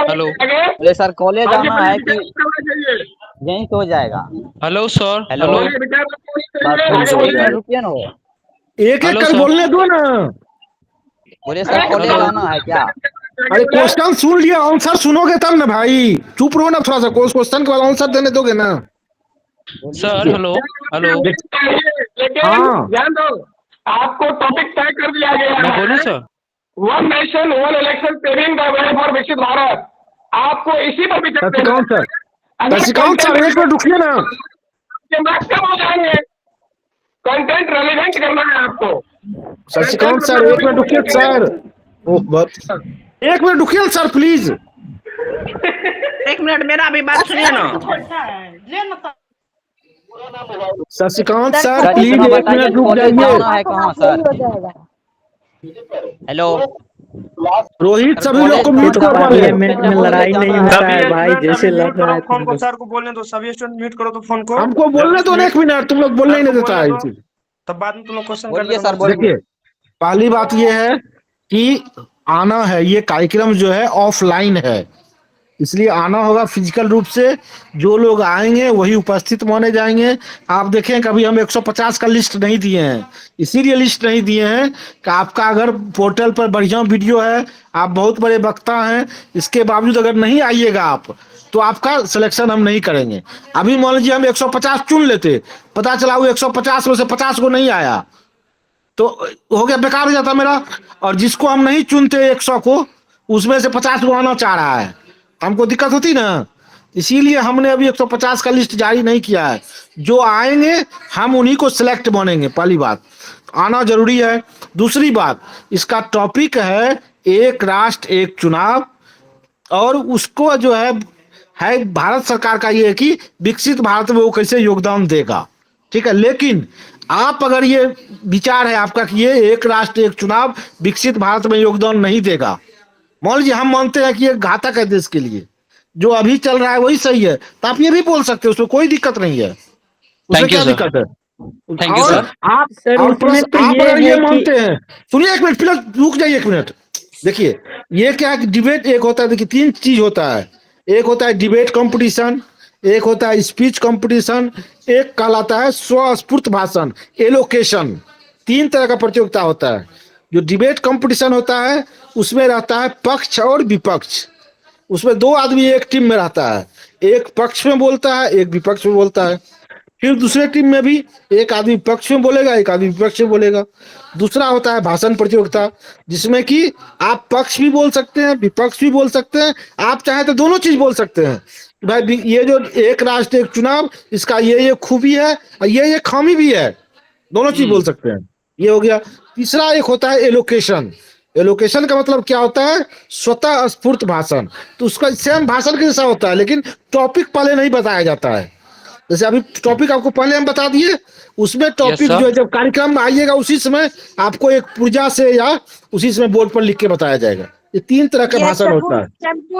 हेलो बोले सर कॉलेज आना है कि यहीं से हो जाएगा? हेलो सर हेलो हेलो एक मिनट रुकिए ना। एक एक हेलो कर सर। बोलने दो ना। बोले सर कॉलेज हेलो। आना है क्या? अरे क्वेश्चन सुन लिया, आंसर सुनोगे तब ना भाई, चुप रहो ना थोड़ा सा, क्वेश्चन के बाद आंसर देने दोगे ना। सर हेलो हेलो लेकिन हाँ। ध्यान दो, आपको टॉपिक तय कर दिया गया मैं है। बोलूँ sir? One nation one election paving the way for विकसित भारत। आपको इसी पर विचार देना शशिकांत सर, अगर शशिकांत सर एक मिनट रुकिए ना। मार्क्स कम हो जाएंगे। कंटेंट रेलिवेंट करना है आपको। शशिकांत सर एक मिनट रुकिए सर। ओ बहुत, एक मिनट रुकिए सर प्लीज। एक मिनट मेरा भी बात सुनिए ना। शशिकांत सर सर प्लीज इतना एक बताइए मिनट रुक कॉलेज जाइए। आना है कहाँ सर? हेलो रोहित सर, सभी लोग को कॉलेज म्यूट कहाँ करो जाना है? पहले। पार्लियामेंट में कॉलेज लड़ाई जाना नहीं है। हो रहा सभी है भाई, स्टूडेंट जैसे अभी लड़ म्यूट रहा करो है फोन तुम को, लोग। सर को बोलने दो, सभी स्टूडेंट म्यूट करो तो फोन को। हमको बोलने दो ना एक मिनट, तुम लोग बोलने ही नहीं देता है इसी। तब बाद में तुम लोग क्वेश्चन बोलिए करने सर बोलिए। देखिए पहली बात ये है कि आना है, ये कार्यक्रम जो है ऑफलाइन है, इसलिए आना होगा फिजिकल रूप से। जो लोग आएंगे वही उपस्थित माने जाएंगे। आप देखें कभी हम 150 का लिस्ट नहीं दिए हैं, इसीलिए लिस्ट नहीं दिए हैं कि आपका अगर पोर्टल पर बढ़िया वीडियो है, आप बहुत बड़े वक्ता हैं, इसके बावजूद अगर नहीं आइएगा आप, तो आपका सिलेक्शन हम नहीं करेंगे। अभी मान लीजिए हम 150 चुन लेते, पता चला वो 150 में से 50 को नहीं आया, तो हो गया, बेकार हो जाता मेरा। और जिसको हम नहीं चुनते 100 को, उसमें से 50 को आना चाह रहा है, हमको दिक्कत होती ना। इसीलिए हमने अभी 150 का लिस्ट जारी नहीं किया है। जो आएंगे हम उन्हीं को सिलेक्ट बनेंगे। पहली बात, आना जरूरी है। दूसरी बात, इसका टॉपिक है एक राष्ट्र एक चुनाव, और उसको जो है भारत सरकार का ये है कि विकसित भारत में वो कैसे योगदान देगा, ठीक है। लेकिन आप अगर ये विचार है आपका कि ये एक राष्ट्र एक चुनाव विकसित भारत में योगदान नहीं देगा, मान लीजिए हम मानते हैं कि ये घातक है देश के लिए, जो अभी चल रहा है वही सही है, तो आप ये भी बोल सकते हो, उसमें कोई दिक्कत नहीं है। उसमें Thank you, क्या sir. दिक्कत है? Thank you, और sir. आप सर और उसमें प्लस तो आप ये अगर ये है कि मानते हैं, सुनिए एक मिनट, फिर रुक जाइए एक मिनट। देखिए ये क्या है कि डिबेट एक होता है, देखिए तीन चीज होता है। एक होता है डिबेट कंपटीशन, एक होता है स्पीच कंपटीशन, एक कहलाता है स्वस्फूर्त भाषण एलोकेशन। तीन तरह का प्रतियोगिता होता है। जो डिबेट कंपटीशन होता है उसमें रहता है पक्ष और विपक्ष, उसमें दो आदमी एक टीम में रहता है, एक पक्ष में बोलता है एक विपक्ष में बोलता है। फिर दूसरे टीम में भी एक आदमी पक्ष में बोलेगा एक आदमी विपक्ष में बोलेगा। दूसरा होता है भाषण प्रतियोगिता, जिसमें कि आप पक्ष भी बोल सकते हैं विपक्ष भी बोल सकते हैं, आप चाहे तो दोनों चीज बोल सकते हैं। भाई ये जो एक राष्ट्र एक चुनाव, इसका ये खूबी है और ये खामी भी है, दोनों चीज बोल सकते हैं। ये हो गया। तीसरा एक होता है एलोकेशन। एलोकेशन का मतलब क्या होता है? स्वतः स्फूर्त भाषण। तो उसका सेम भाषण के जैसा होता है, लेकिन टॉपिक पहले नहीं बताया जाता है। जैसे अभी टॉपिक आपको पहले हम बता दिए, उसमें टॉपिक sir. जो है जब कार्यक्रम में आइएगा उसी समय आपको एक पुर्जा से या उसी समय बोर्ड पर लिख के बताया जाएगा। ये तीन तरह का भाषण होता है।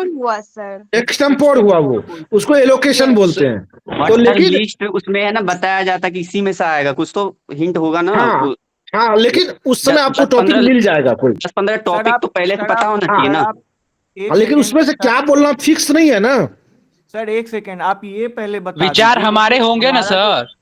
हुआ सर। एक्सटेम्पोर हुआ वो, उसको एलोकेशन बोलते हैं। तो लेकिन लिस्ट उसमें है ना बताया जाता कि इसी में से आएगा, कुछ तो हिंट होगा ना। हाँ हाँ, लेकिन उस समय आपको 10 टॉपिक 15 मिल जाएगा कोई। 10-15 टॉपिक तो पहले से पता होना चाहिए ना। हाँ, लेकिन उसमें से क्या बोलना फिक्स नहीं है ना। सर एक सेकेंड, आप ये पहले बता विचार हमारे होंगे ना सर।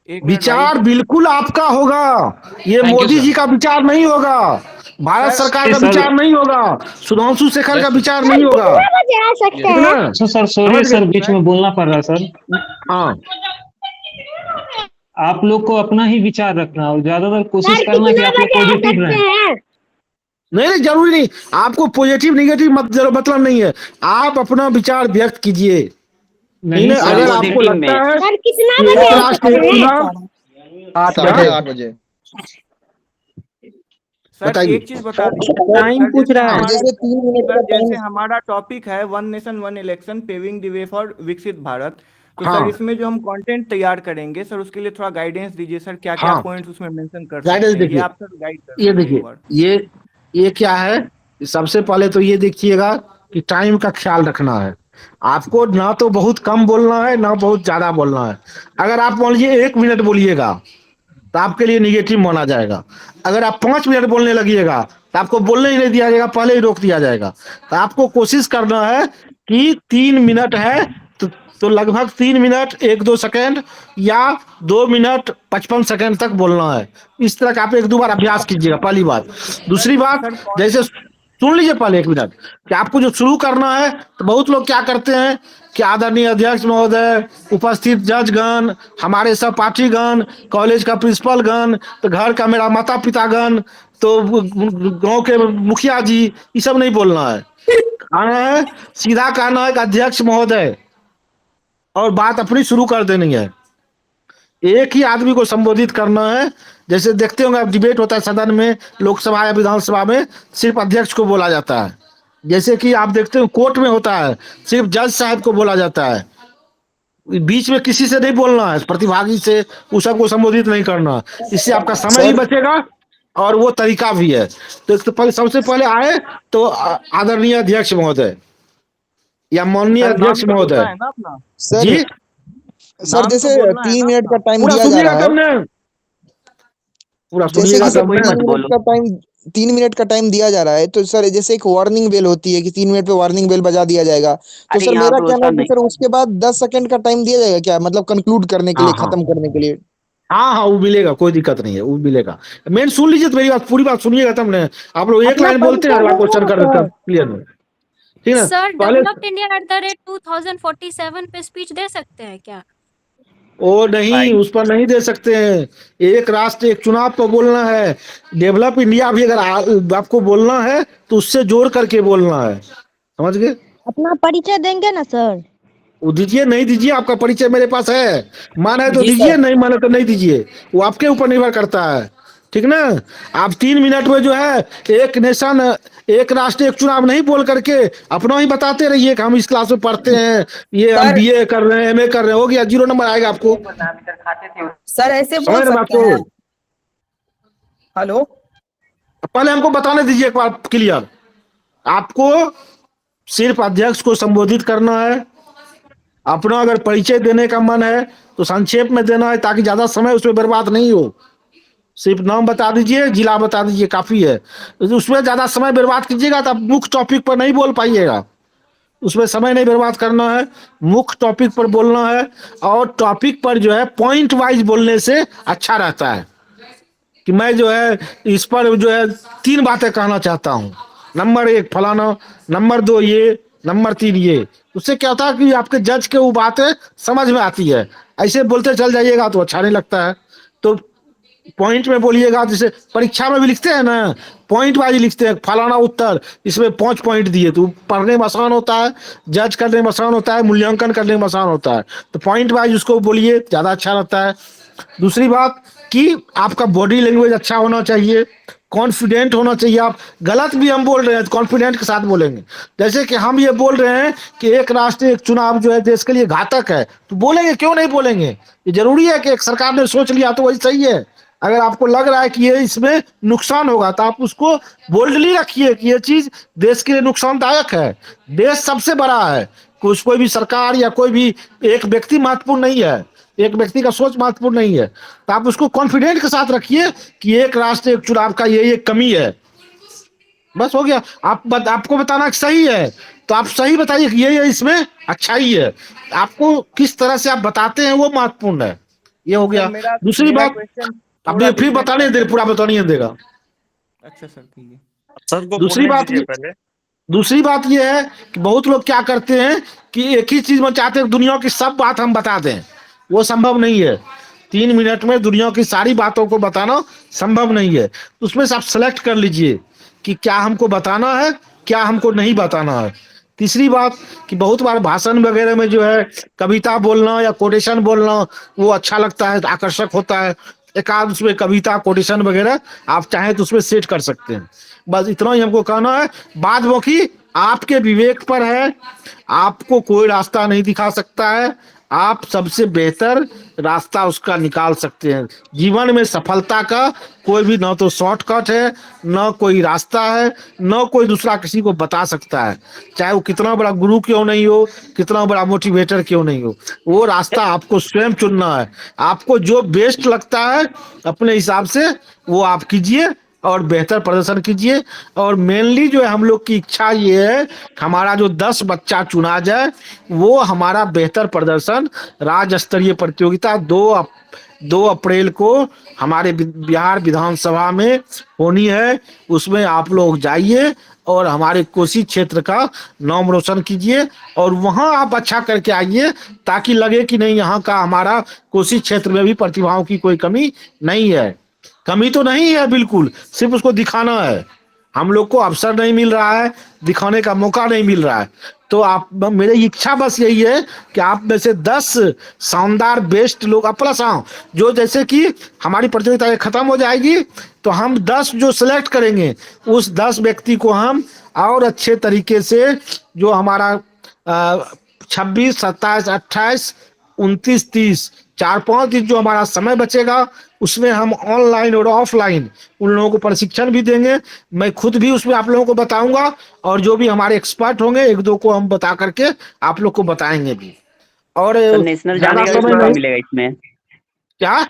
विचार बिल्कुल आपका होगा, ये Thank you, मोदी sir. जी का विचार नहीं होगा, भारत सरकार का विचार नहीं होगा, सुधांशु शेखर का विचार नहीं होगा। बजे आ सकते हैं? ना सर सॉरी सर, बीच में बोलना पड़ रहा सर। हाँ, आप लोग को अपना ही विचार रखना और ज्यादातर कोशिश सर करना कि कितना आप लोग बजे आ पॉजिटिव सकते रहें। हैं? नहीं जरूरी नहीं, आपको पॉजिटिव निगेटिव मतलब नहीं है, आप अपना विचार व्यक्त कीजिए। नहीं सर, अगर आपको लगता है सर कितना कि बजे एक आ राष्ट्र सकते एक हैं? चुनाव, 8 बजे। सर बताइए। एक चीज बता टाइम पूछ रहा है। जैसे हमारा टॉपिक है one nation one election paving the way for विकसित भारत, तो हाँ। सर इसमें जो हम कंटेंट तैयार करेंगे सर उसके लिए थोड़ा गाइडेंस दीजिए सर, क्या क्या हाँ। पॉइंट्स उसमें मेंशन कर गाइडेंस सकते हैं, ये देखिए, आप सर गाइड कर ये सकते हैं देखिए एक बार। ये क्या है सबसे पहले तो ये देखिएगा कि टाइम का ख्याल रखना है। आपको ना तो बहुत कम बोलना है ना बहुत ज्यादा बोलना है। अगर आप मान लीजिए 1 मिनट बोलिएगा तो आपके लिए निगेटिव माना जाएगा। अगर आप 5 मिनट बोलने लगिएगा तो आपको बोलने ही नहीं दिया जाएगा, पहले ही रोक दिया जाएगा। तो आपको कोशिश करना है कि 3 मिनट है तो लगभग 3 मिनट 1-2 सेकंड या 2 मिनट 55 सेकंड तक बोलना है। इस तरह का आप 1-2 बार अभ्यास कीजिएगा, पहली बात। दूसरी बात, जैसे सुन लीजिए पहले 1 मिनट कि आपको जो शुरू करना है, तो बहुत लोग क्या करते हैं कि आदरणीय अध्यक्ष महोदय, उपस्थित जजगण, हमारे सहपाठीगण, कॉलेज का प्रिंसिपल गण, तो घर का मेरा माता पितागण, तो गांव के मुखिया जी, ये सब नहीं बोलना है। कहना है, सीधा कहना है कि अध्यक्ष महोदय, और बात अपनी शुरू कर देनी है। एक ही आदमी को संबोधित करना है। जैसे देखते होंगे आप, डिबेट होता है सदन में, लोकसभा या विधानसभा में, सिर्फ अध्यक्ष को बोला जाता है। जैसे कि आप देखते हो कोर्ट में होता है, सिर्फ जज साहब को बोला जाता है। बीच में किसी से नहीं बोलना है, प्रतिभागी से उस सबको संबोधित नहीं करना। इससे आपका समय ही बचेगा और वो तरीका भी है। तो सबसे पहले आए तो आदरणीय अध्यक्ष महोदय या माननीय अध्यक्ष महोदय जी। सर जैसे 3 मिनट का टाइम पूरा दिया जा सुनिएगा रहा तब है, ने, पूरा जैसे सुनिएगा कि सर तब 3 मिनट का टाइम दिया जा रहा है, तो सर जैसे एक वार्निंग बेल होती है कि 3 मिनट पे वार्निंग बेल बजा दिया जाएगा, तो सर मेरा कहना है कि सर उसके बाद 10 सेकंड का टाइम दिया जाएगा क्या, मतलब कंक्लूड करने के लिए, खत्म करने के लिए? हाँ हाँ, वो मिलेगा, कोई दिक्कत नहीं है, वो मिलेगा। मेन सुन लीजिए तो मेरी बात, पूरी बात सुनिएगा तब ने। आप लोग एक लाइन बोलते हैं, अगला क्वेश्चन कर देते हैं क्लियर में, ठीक है। सर पहले डेवलप्ड इंडिया @2047 पे स्पीच दे सकते हैं क्या? ओ नहीं, उस पर नहीं दे सकते हैं। एक राष्ट्र एक चुनाव पर बोलना है। डेवलप इंडिया भी अगर आपको बोलना है तो उससे जोड़ करके बोलना है, समझ गए। अपना परिचय देंगे ना सर? वो दीजिए, नहीं दीजिए, आपका परिचय मेरे पास है। माना है तो जी दीजिए, सर। नहीं माना तो नहीं दीजिए, वो आपके ऊपर निर्भर करता है, ठीक ना। आप 3 मिनट में जो है एक नेशन एक राष्ट्र एक चुनाव नहीं बोल करके अपना ही बताते रहिए कि हम इस क्लास में पढ़ते हैं, ये हम BA कर रहे हैं, MA कर रहे हैं, हो गया, 0 नंबर आएगा आपको। सर ऐसे समझ बोल रहे बात सकते हैं। को? हेलो, पहले हमको बताने दीजिए एक बार क्लियर। आपको सिर्फ अध्यक्ष को संबोधित करना है। अपना अगर परिचय देने का मन है तो संक्षेप में देना है, ताकि ज्यादा समय उसमें बर्बाद नहीं हो। सिर्फ नाम बता दीजिए, जिला बता दीजिए, काफी है। उसमें ज्यादा समय बर्बाद कीजिएगा तो आप मुख्य टॉपिक पर नहीं बोल पाइएगा। उसमें समय नहीं बर्बाद करना है, मुख्य टॉपिक पर बोलना है। और टॉपिक पर जो है पॉइंट वाइज बोलने से अच्छा रहता है कि मैं जो है इस पर जो है 3 बातें कहना चाहता हूँ। नंबर 1 फलाना, नंबर 2 ये, नंबर 3 ये। उससे क्या होता है कि आपके जज के वो बातें समझ में आती है। ऐसे बोलते चल जाइएगा तो अच्छा नहीं लगता है। तो पॉइंट में बोलिएगा। जैसे परीक्षा में भी लिखते हैं ना, पॉइंट वाइज लिखते हैं, फलाना उत्तर इसमें 5 पॉइंट दिए, तो पढ़ने में आसान होता है, जज करने में आसान होता है, मूल्यांकन करने में आसान होता है। तो पॉइंट वाइज उसको बोलिए, ज्यादा अच्छा लगता है। दूसरी बात कि आपका बॉडी लैंग्वेज अच्छा होना चाहिए, कॉन्फिडेंट होना चाहिए। आप गलत भी हम बोल रहे हैं तो कॉन्फिडेंट के साथ बोलेंगे। जैसे कि हम ये बोल रहे हैं कि एक राष्ट्र एक चुनाव जो है देश के लिए घातक है, तो बोलेंगे, क्यों नहीं बोलेंगे। ये जरूरी है कि एक सरकार ने सोच लिया तो वही सही है। अगर आपको लग रहा है कि ये इसमें नुकसान होगा तो आप उसको बोल्डली रखिए कि ये चीज देश के लिए नुकसानदायक है। देश सबसे बड़ा है, कोई भी सरकार या कोई भी एक व्यक्ति महत्वपूर्ण नहीं है, एक व्यक्ति का सोच महत्वपूर्ण नहीं है। तो आप उसको कॉन्फिडेंट के साथ रखिए कि एक राष्ट्र एक चुनाव का ये कमी है, बस हो गया। आपको बताना सही है तो आप सही बताइए कि ये इसमें अच्छाई है। आपको किस तरह से आप बताते हैं वो महत्वपूर्ण है। ये हो गया। दूसरी बात, अब ये फिर बताने दे, पूरा बताने देगा। अच्छा सर, ठीक है सर को दूसरी बात ये है कि बहुत लोग क्या करते हैं कि एक ही चीज में चाहते हैं दुनिया की सब बात हम बता दें। वो संभव नहीं है। 3 मिनट में दुनिया की सारी बातों को बताना संभव नहीं है। तो उसमें से आप सेलेक्ट कर लीजिए कि क्या हमको बताना है, क्या हमको नहीं बताना है। तीसरी बात कि बहुत बार भाषण वगैरह में जो है कविता बोलना या कोटेशन बोलना वो अच्छा लगता है, आकर्षक होता है। एक आध उसमें कविता कोटेशन वगैरह आप चाहें तो उसमें सेट कर सकते हैं। बस इतना ही हमको कहना है। बाद बाकी आपके विवेक पर है, आपको कोई रास्ता नहीं दिखा सकता है। आप सबसे बेहतर रास्ता उसका निकाल सकते हैं। जीवन में सफलता का कोई भी ना तो शॉर्टकट है, ना कोई रास्ता है, ना कोई दूसरा किसी को बता सकता है, चाहे वो कितना बड़ा गुरु क्यों नहीं हो, कितना बड़ा मोटिवेटर क्यों नहीं हो। वो रास्ता आपको स्वयं चुनना है। आपको जो बेस्ट लगता है अपने हिसाब से वो आप कीजिए और बेहतर प्रदर्शन कीजिए। और मेनली जो है हम लोग की इच्छा ये है कि हमारा जो 10 बच्चा चुना जाए वो हमारा बेहतर प्रदर्शन राज्य स्तरीय प्रतियोगिता 2 अप्रैल को हमारे बिहार विधानसभा में होनी है। उसमें आप लोग जाइए और हमारे कोसी क्षेत्र का नाम रोशन कीजिए और वहाँ आप अच्छा करके आइए, ताकि लगे कि नहीं यहाँ का हमारा कोसी क्षेत्र में भी प्रतिभाओं की कोई कमी नहीं है। कमी तो नहीं है बिल्कुल, सिर्फ उसको दिखाना है। हम लोग को अवसर नहीं मिल रहा है, दिखाने का मौका नहीं मिल रहा है। तो आप, मेरी इच्छा बस यही है कि आप में से 10 शानदार बेस्ट लोग प्लस जो, जैसे कि हमारी प्रतियोगिता खत्म हो जाएगी तो हम 10 जो सिलेक्ट करेंगे उस 10 व्यक्ति को हम और अच्छे तरीके से जो हमारा 26, 27, 28, 29, 30 4-5 दिन जो हमारा समय बचेगा उसमें हम ऑनलाइन और ऑफलाइन उन लोगों को प्रशिक्षण भी देंगे। मैं खुद भी उसमें आप लोगों को बताऊंगा और जो भी हमारे एक्सपर्ट होंगे 1-2 को हम बता करके आप लोग को बताएंगे भी। और नेशनल जाने का मौका मिलेगा इसमें क्या?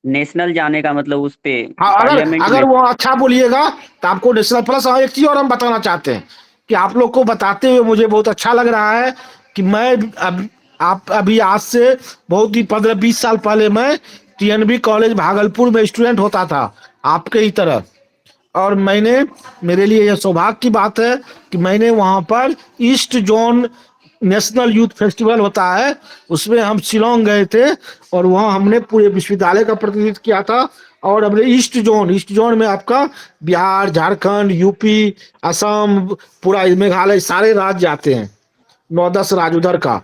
नेशनल जाने का मतलब उस पे हाँ, अगर वो अच्छा बोलिएगा तो आपको नेशनल प्लस। एक चीज और हम बताना चाहते हैं कि आप लोग को बताते हुए मुझे बहुत अच्छा लग रहा है कि मैं आप अभी आज से बहुत ही 15-20 साल पहले मैं टीएनबी कॉलेज भागलपुर में स्टूडेंट होता था आपके ही तरह, और मेरे लिए यह सौभाग्य की बात है कि मैंने वहाँ पर east zone national youth festival होता है उसमें हम शिलोंग गए थे और वहाँ हमने पूरे विश्वविद्यालय का प्रतिनिधित्व किया था। और अपने ईस्ट जोन में आपका बिहार, झारखंड, यूपी, असम, पूरा मेघालय सारे राज्य आते हैं, 9-10 राज्य उधर का।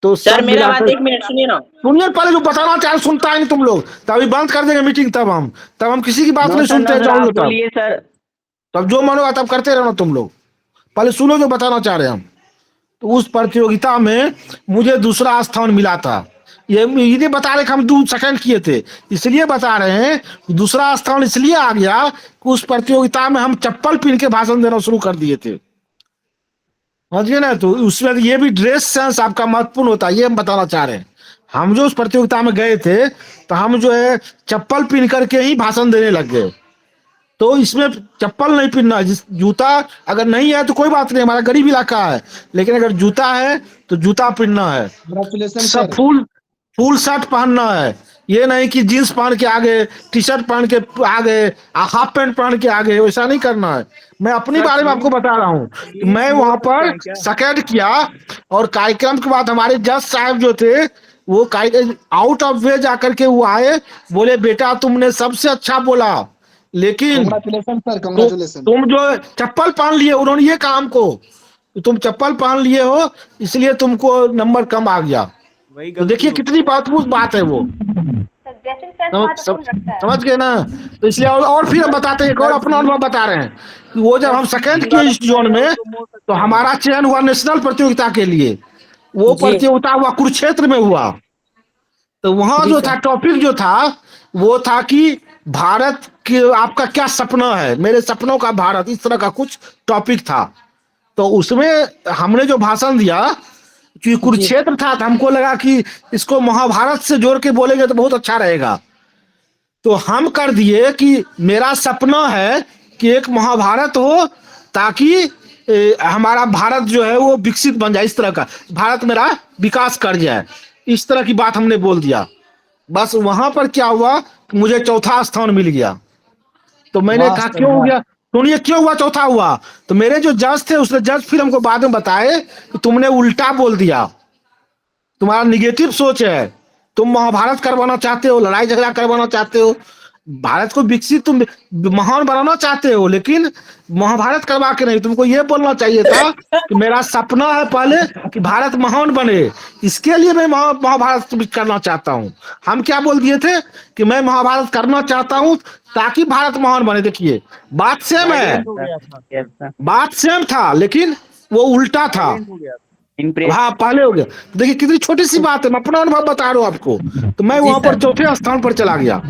तो सर मेरा बात 1 मिनट सुनिए ना। सुनिए, पहले जो बताना चाहे सुनता है नहीं तुम लोग, तभी बंद कर देंगे मीटिंग। तब हम किसी की बात नहीं सुनते जाओगे। तब जो मन होगा तब करते रहना तुम लोग। पहले सुनो जो बताना चाह रहे हैं हम। तो उस प्रतियोगिता में मुझे दूसरा स्थान मिला था। ये बता रहे कि हम 2 सेकंड किए थे, इसलिए बता रहे हैं दूसरा स्थान इसलिए आ गया कि उस प्रतियोगिता में हम चप्पल पहन के भाषण देना शुरू कर दिए थे, समझिए ना। तो उसमें ये भी ड्रेस सेंस आपका महत्वपूर्ण होता है, ये हम बताना चाह रहे हैं। हम जो उस प्रतियोगिता में गए थे तो हम जो है चप्पल पहन करके ही भाषण देने लग गए। तो इसमें चप्पल नहीं पहनना, जूता अगर नहीं है तो कोई बात नहीं, हमारा गरीब इलाका है, लेकिन अगर जूता है तो जूता पहनना है, सब फुल शर्ट पहनना है। ये नहीं कि जींस पहन के आगे, टी शर्ट पहन के आगे, हाफ पैंट पहन के आगे, वैसा नहीं करना है। मैं अपनी बारे में आपको बता रहा हूँ। मैं वहां पर सेकेंड किया और कार्यक्रम के बाद हमारे जज साहब जो थे वो आउट ऑफ वे जाकर के वो आए, बोले बेटा तुमने सबसे अच्छा बोला, लेकिन तुम जो चप्पल पहन लिए, उन्होंने ये कहा हमको, तुम चप्पल पहन लिए हो इसलिए तुमको नंबर कम आ गया। तो देखिए कितनी बात है वो, समझ गए ना। तो इसलिए और फिर हम बताते हैं, एक और अपना अनुभव बता रहे हैं कि वो जब हम सेकंड किए इस जोन में तो हमारा चयन हुआ नेशनल प्रतियोगिता के लिए। वो प्रतियोगिता हुआ कुरुक्षेत्र में हुआ। तो वहां जो था टॉपिक जो था वो था कि भारत के आपका क्या सपना है, मेरे सपनों का भारत, इस तरह का कुछ टॉपिक था। तो उसमें हमने जो भाषण दिया, क्योंकि कुरुक्षेत्र था तो हमको लगा कि इसको महाभारत से जोड़ के बोलेंगे तो बहुत अच्छा रहेगा। तो हम कर दिए कि मेरा सपना है कि एक महाभारत हो ताकि हमारा भारत जो है वो विकसित बन जाए, इस तरह का भारत मेरा विकास कर जाए, इस तरह की बात हमने बोल दिया। बस वहां पर क्या हुआ, मुझे चौथा स्थान मिल गया। तो मैंने कहा क्यों हो गया, सुनिए क्यों हुआ चौथा हुआ। तो मेरे जो जज थे उसने जज फिर हमको बाद में बताए कि तुमने उल्टा बोल दिया, तुम्हारा निगेटिव सोच है, तुम महाभारत करवाना चाहते हो, लड़ाई झगड़ा करवाना चाहते हो, भारत को विकसित तुम महान बनाना चाहते हो, लेकिन महाभारत करवा के नहीं। तुमको ये बोलना चाहिए था कि मेरा सपना है पहले कि भारत महान बने, इसके लिए मैं महाभारत करना चाहता हूँ। हम क्या बोल दिए थे कि मैं महाभारत करना चाहता हूँ ताकि भारत महान बने। देखिए बात सेम है, बात सेम था लेकिन वो उल्टा था। हाँ पहले हो गया। देखिए कितनी छोटी सी बात है, मैं अपना अनुभव बता रहा हूँ आपको। तो मैं वहां पर चौथे स्थान पर चला गया।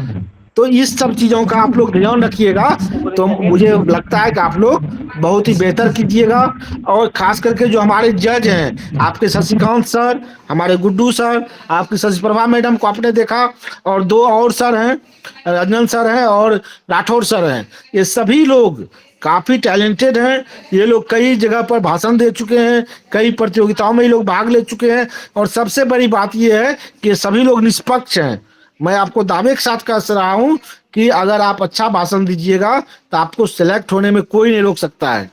तो इस सब चीजों का आप लोग ध्यान रखिएगा। तो मुझे लगता है कि आप लोग बहुत ही बेहतर कीजिएगा। और खास करके जो हमारे जज हैं, आपके शशिकांत सर, हमारे गुड्डू सर, आपकी शशिप्रभा मैडम को आपने देखा, और दो और सर हैं, रंजन सर हैं और राठौर सर हैं। ये सभी लोग काफी टैलेंटेड हैं। ये लोग कई जगह पर भाषण दे चुके हैं, कई प्रतियोगिताओं में ये लोग भाग ले चुके हैं। और सबसे बड़ी बात ये है कि सभी लोग निष्पक्ष हैं। मैं आपको दावे के साथ कह रहा हूं कि अगर आप अच्छा भाषण दीजिएगा तो आपको सिलेक्ट होने में कोई नहीं रोक सकता है।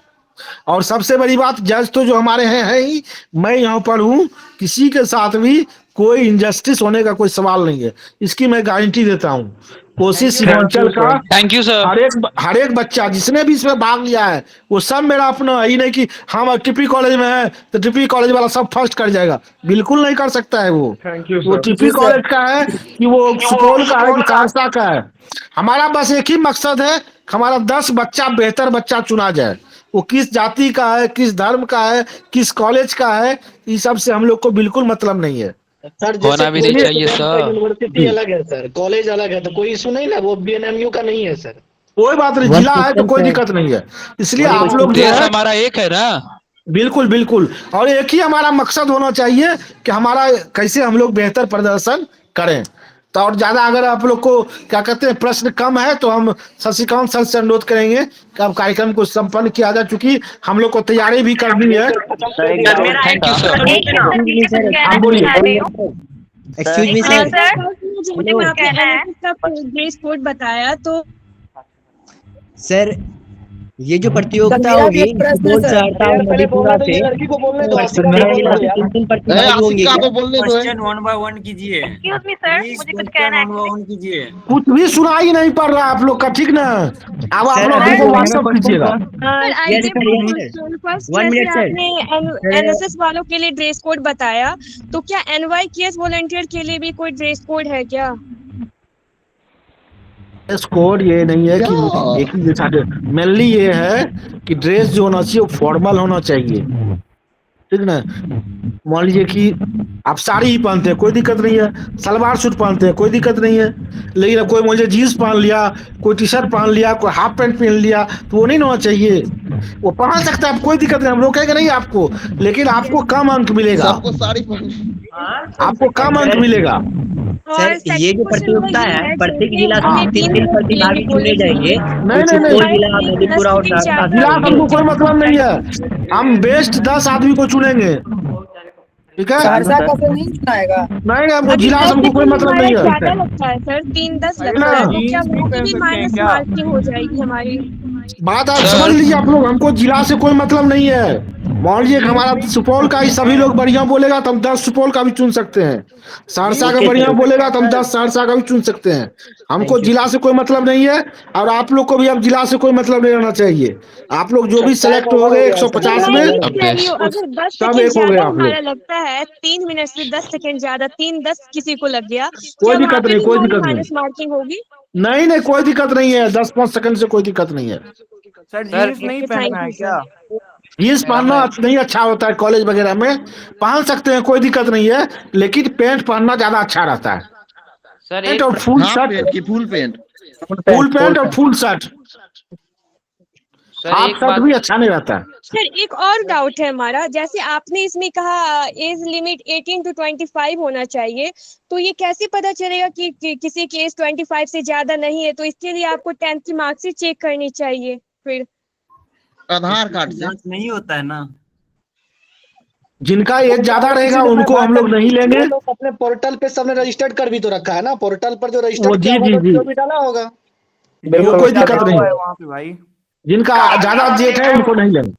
और सबसे बड़ी बात, जज तो जो हमारे हैं है ही, मैं यहाँ पर हूँ, किसी के साथ भी कोई इनजस्टिस होने का कोई सवाल नहीं है, इसकी मैं गारंटी देता हूँ। कोशिश सीमांचल का थैंक यू सर। हर एक बच्चा जिसने भी इसमें भाग लिया है वो सब मेरा अपना है। ही नहीं कि हम टीपी कॉलेज में है तो टीपी कॉलेज वाला सब फर्स्ट कर जाएगा, बिल्कुल नहीं कर सकता है वो। वो टीपी कॉलेज का है कि वो सुपौल का है कि सहरसा का है। हमारा बस एक ही मकसद है, हमारा 10 बच्चा बेहतर बच्चा चुना जाए। वो किस जाति का है, किस धर्म का है, किस कॉलेज का है, इस सब से हम लोग को बिल्कुल मतलब नहीं है। सर होना भी नहीं चाहिए सर। यूनिवर्सिटी अलग है सर, कॉलेज अलग है, तो कोई इशू नहीं ना, वो बीएनएमयू का नहीं है सर। कोई बात नहीं, जिला है तो कोई दिक्कत नहीं है। इसलिए आप लोग जो देश है, हमारा एक है ना। बिल्कुल बिल्कुल, और एक ही हमारा मकसद होना चाहिए कि हमारा कैसे हम लोग बेहतर प्रदर्शन करें। तो और ज्यादा अगर आप लोग को क्या कहते हैं प्रश्न कम है तो हम शशिकांत सर से अनुरोध करेंगे कि अब कार्यक्रम को संपन्न किया जाए, चूंकि हम लोग को तैयारी भी करनी है। Thank you sir. आप बोलिए। Excuse me hello sir, sir, मुझे कुछ कहना है। ग्रेस कोड बताया तो सर ये जो प्रतियोगिता मेरा होगी भी एक प्रश्न है, सुपौल सर। सहरसा और मधेपुरा से लड़की को बोलने दो, मेरा जिला से 3 प्रतिभागी होंगे क्या? क्वेश्चन 1 by 1 कीजिए। एक्सक्यूज मी सर, मुझे कुछ कहना है। 1 by 1 कीजिए। कुछ भी सुनाई नहीं पड़ रहा आप लोग का, ठीक ना? अब आप सर, लोग अभी हमको बोलना व्हाट्सअप कीजिएगा। सर एनएसएस वालों के लिए ड्रेस कोड बताया, तो क्या एनवाईकेएस वॉलंटियर के लिए भी कोई ड्रेस कोड है क्या? ड्रेस कोड ये नहीं है कि एक ही जैसा, मेनली ये है कि ड्रेस जो होना चाहिए वो फॉर्मल होना चाहिए, ठीक ना? मान लीजिए कि आप साड़ी ही पहनते हैं, कोई दिक्कत नहीं है, सलवार सूट पहनते हैं, कोई दिक्कत नहीं है। लेकिन अब कोई मान लीजिए जीन्स पहन लिया, कोई टी शर्ट पहन लिया, कोई हाफ पैंट पहन लिया, तो वो नहीं होना चाहिए। वो पहन सकता है, कोई दिक्कत नहीं, हम रोकेंगे नहीं आपको, लेकिन आपको कम अंक मिलेगा। सबको साड़ी आपको कम अंक मिलेगा। सर ये जो प्रतियोगिता है प्रत्येक जिला से 3 प्रतिभागी चुने जाएंगे, नहीं नहीं सुपौल नहीं, जिला मधेपुरा और सहरसा जिला से हमको कोई मतलब नहीं है, हम बेस्ट 10 आदमी को चुनेंगे, ठीक है? सहरसा का तो नहीं सुनाएगा। नहीं हमको जिला से हमको कोई मतलब नहीं है। ज्यादा लगता है सर, 3-10 लगता है, तो क्या वो भी माइनस मार्किंग हो जाएगी हमारी? बात आप समझ लीजिए, आप लोग, हमको जिला से कोई मतलब नहीं है। मान लीजिए कि हमारा सुपौल का ही सभी लोग बढ़िया बोलेगा तो हम 10 सुपौल का भी चुन सकते हैं, सहरसा का बढ़िया बोलेगा तो हम 10 सहरसा का भी चुन सकते हैं। हमको जिला से कोई मतलब नहीं है, और आप लोग को भी अब जिला से कोई मतलब नहीं रहना चाहिए। आप लोग जो भी सेलेक्ट हो गए 150 में, अगर 10 सब सेकंड एक हो गए ज्यादा आप हमारा लोग। लगता है, 3 मिनट से 10 सेकंड ज्यादा, 3-10 किसी को लग गया, कोई क्या वहाँ दिक्कत पे नहीं, भी कोई हमारी दिक्कत नहीं। माइनस मार्किंग होगी? नहीं नहीं कोई दिक्कत नहीं है, 10-5 सेकंड से कोई दिक्कत नहीं है। सर जीन्स नहीं पहनना है क्या? जीन्स पहनना नहीं अच्छा होता है, कॉलेज वगैरह में पहन सकते हैं, कोई दिक्कत नहीं है, लेकिन पैंट पहनना ज्यादा अच्छा रहता है। सर पैंट और full shirt, full pant, full pant और फुल शर्ट, सर हाफ एक शर्ट बात, भी अच्छा नहीं रहता है। सर एक और डाउट है हमारा, जैसे आपने इसमें कहा एज लिमिट 18 to 25 होना चाहिए, तो ये कैसे पता चलेगा कि किसी की एज 25 से ज्यादा नहीं है? तो इसके लिए आपको 10th की मार्कशीट चेक करनी चाहिए, फिर आधार कार्ड से नहीं होता है ना। जिनका एज ज्यादा रहेगा उनको हम लोग नहीं लेंगे। वो लोग अपने पोर्टल पे सबने रजिस्टर्ड कर भी तो रखा है ना, पोर्टल पर जो वो रजिस्टर्ड जी किया जी होगा जी, तो भी डाला होगा। वो कोई दिक्कत नहीं, वहाँ पे भाई जिनका ज्यादा जेट है उनको नहीं लेंगे,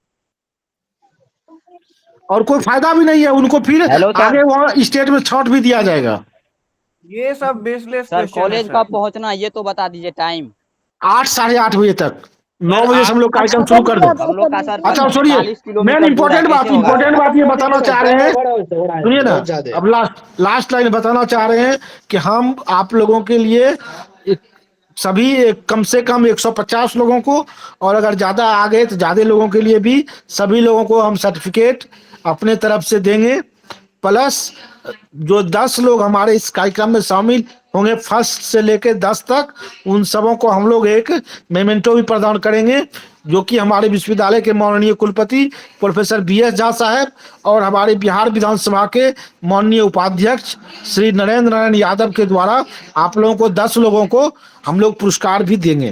और कोई फायदा भी नहीं है उनको, फिर आगे वहाँ स्टेट में छाट भी दिया जाएगा। ये सब बेसलेस सर कॉलेज कब पहुंचना ये तो बता दीजिए टाइम। 8 साढ़े 8 बजे तक, 9 बजे से हम लोग कार्यक्रम शुरू कर दें। हम लोग का सर अच्छा छोड़िए, मेन इम्पोर्टेंट बात ये बताना चाह रहे हैं, सुनिए ना, अब लास्ट लाइन बताना चाह रहे हैं कि हम आप लोगों के लिए सभी कम से कम 150 लोगों को, और अगर ज्यादा आ गए तो ज्यादा लोगों के लिए भी सभी लोगों को हम सर्टिफिकेट अपने तरफ से देंगे, प्लस जो 10 लोग हमारे इस कार्यक्रम में शामिल होंगे फर्स्ट से लेकर 10 तक, उन सबों को हम लोग एक मेमेंटो भी प्रदान करेंगे, जो कि हमारे विश्वविद्यालय के माननीय कुलपति प्रोफेसर BS झा साहब और हमारे बिहार विधानसभा के माननीय उपाध्यक्ष श्री नरेंद्र नारायण यादव के द्वारा आप लोगों को 10 लोगों को हम लोग पुरस्कार भी देंगे।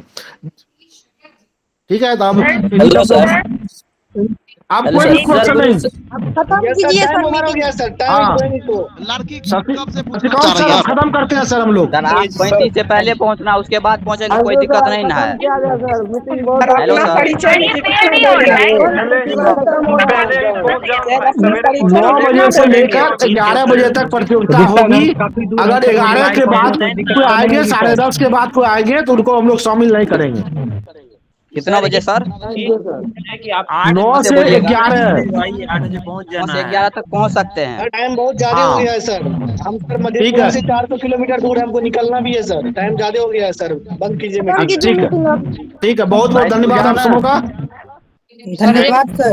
ठीक है, तो आप कोई भी क्वेश्चन नहीं, खत्म कीजिए सर मीटिंग। खत्म करते हैं सर हम लोग। सर आप 35 से पहले पहुंचना, उसके बाद पहुंचेंगे, कोई दिक्कत नहीं ना है। हेलो सर, 9 बजे से लेकर 11 बजे तक प्रतियोगिता होगी। अगर 11 के बाद कोई आएंगे, 10:30 के बाद कोई आएंगे तो उनको हम लोग शामिल नहीं करेंगे। कितना बजे सर? 9 से 11 11 तक पहुंच सकते हैं। टाइम बहुत ज्यादा हो गया है सर, हम सर मधेपुरा से 400 किलोमीटर दूर हमको निकलना भी है सर, टाइम ज्यादा हो गया है सर, बंद कीजिए मीटिंग। ठीक है, बहुत बहुत धन्यवाद आप सबों का। धन्यवाद सर।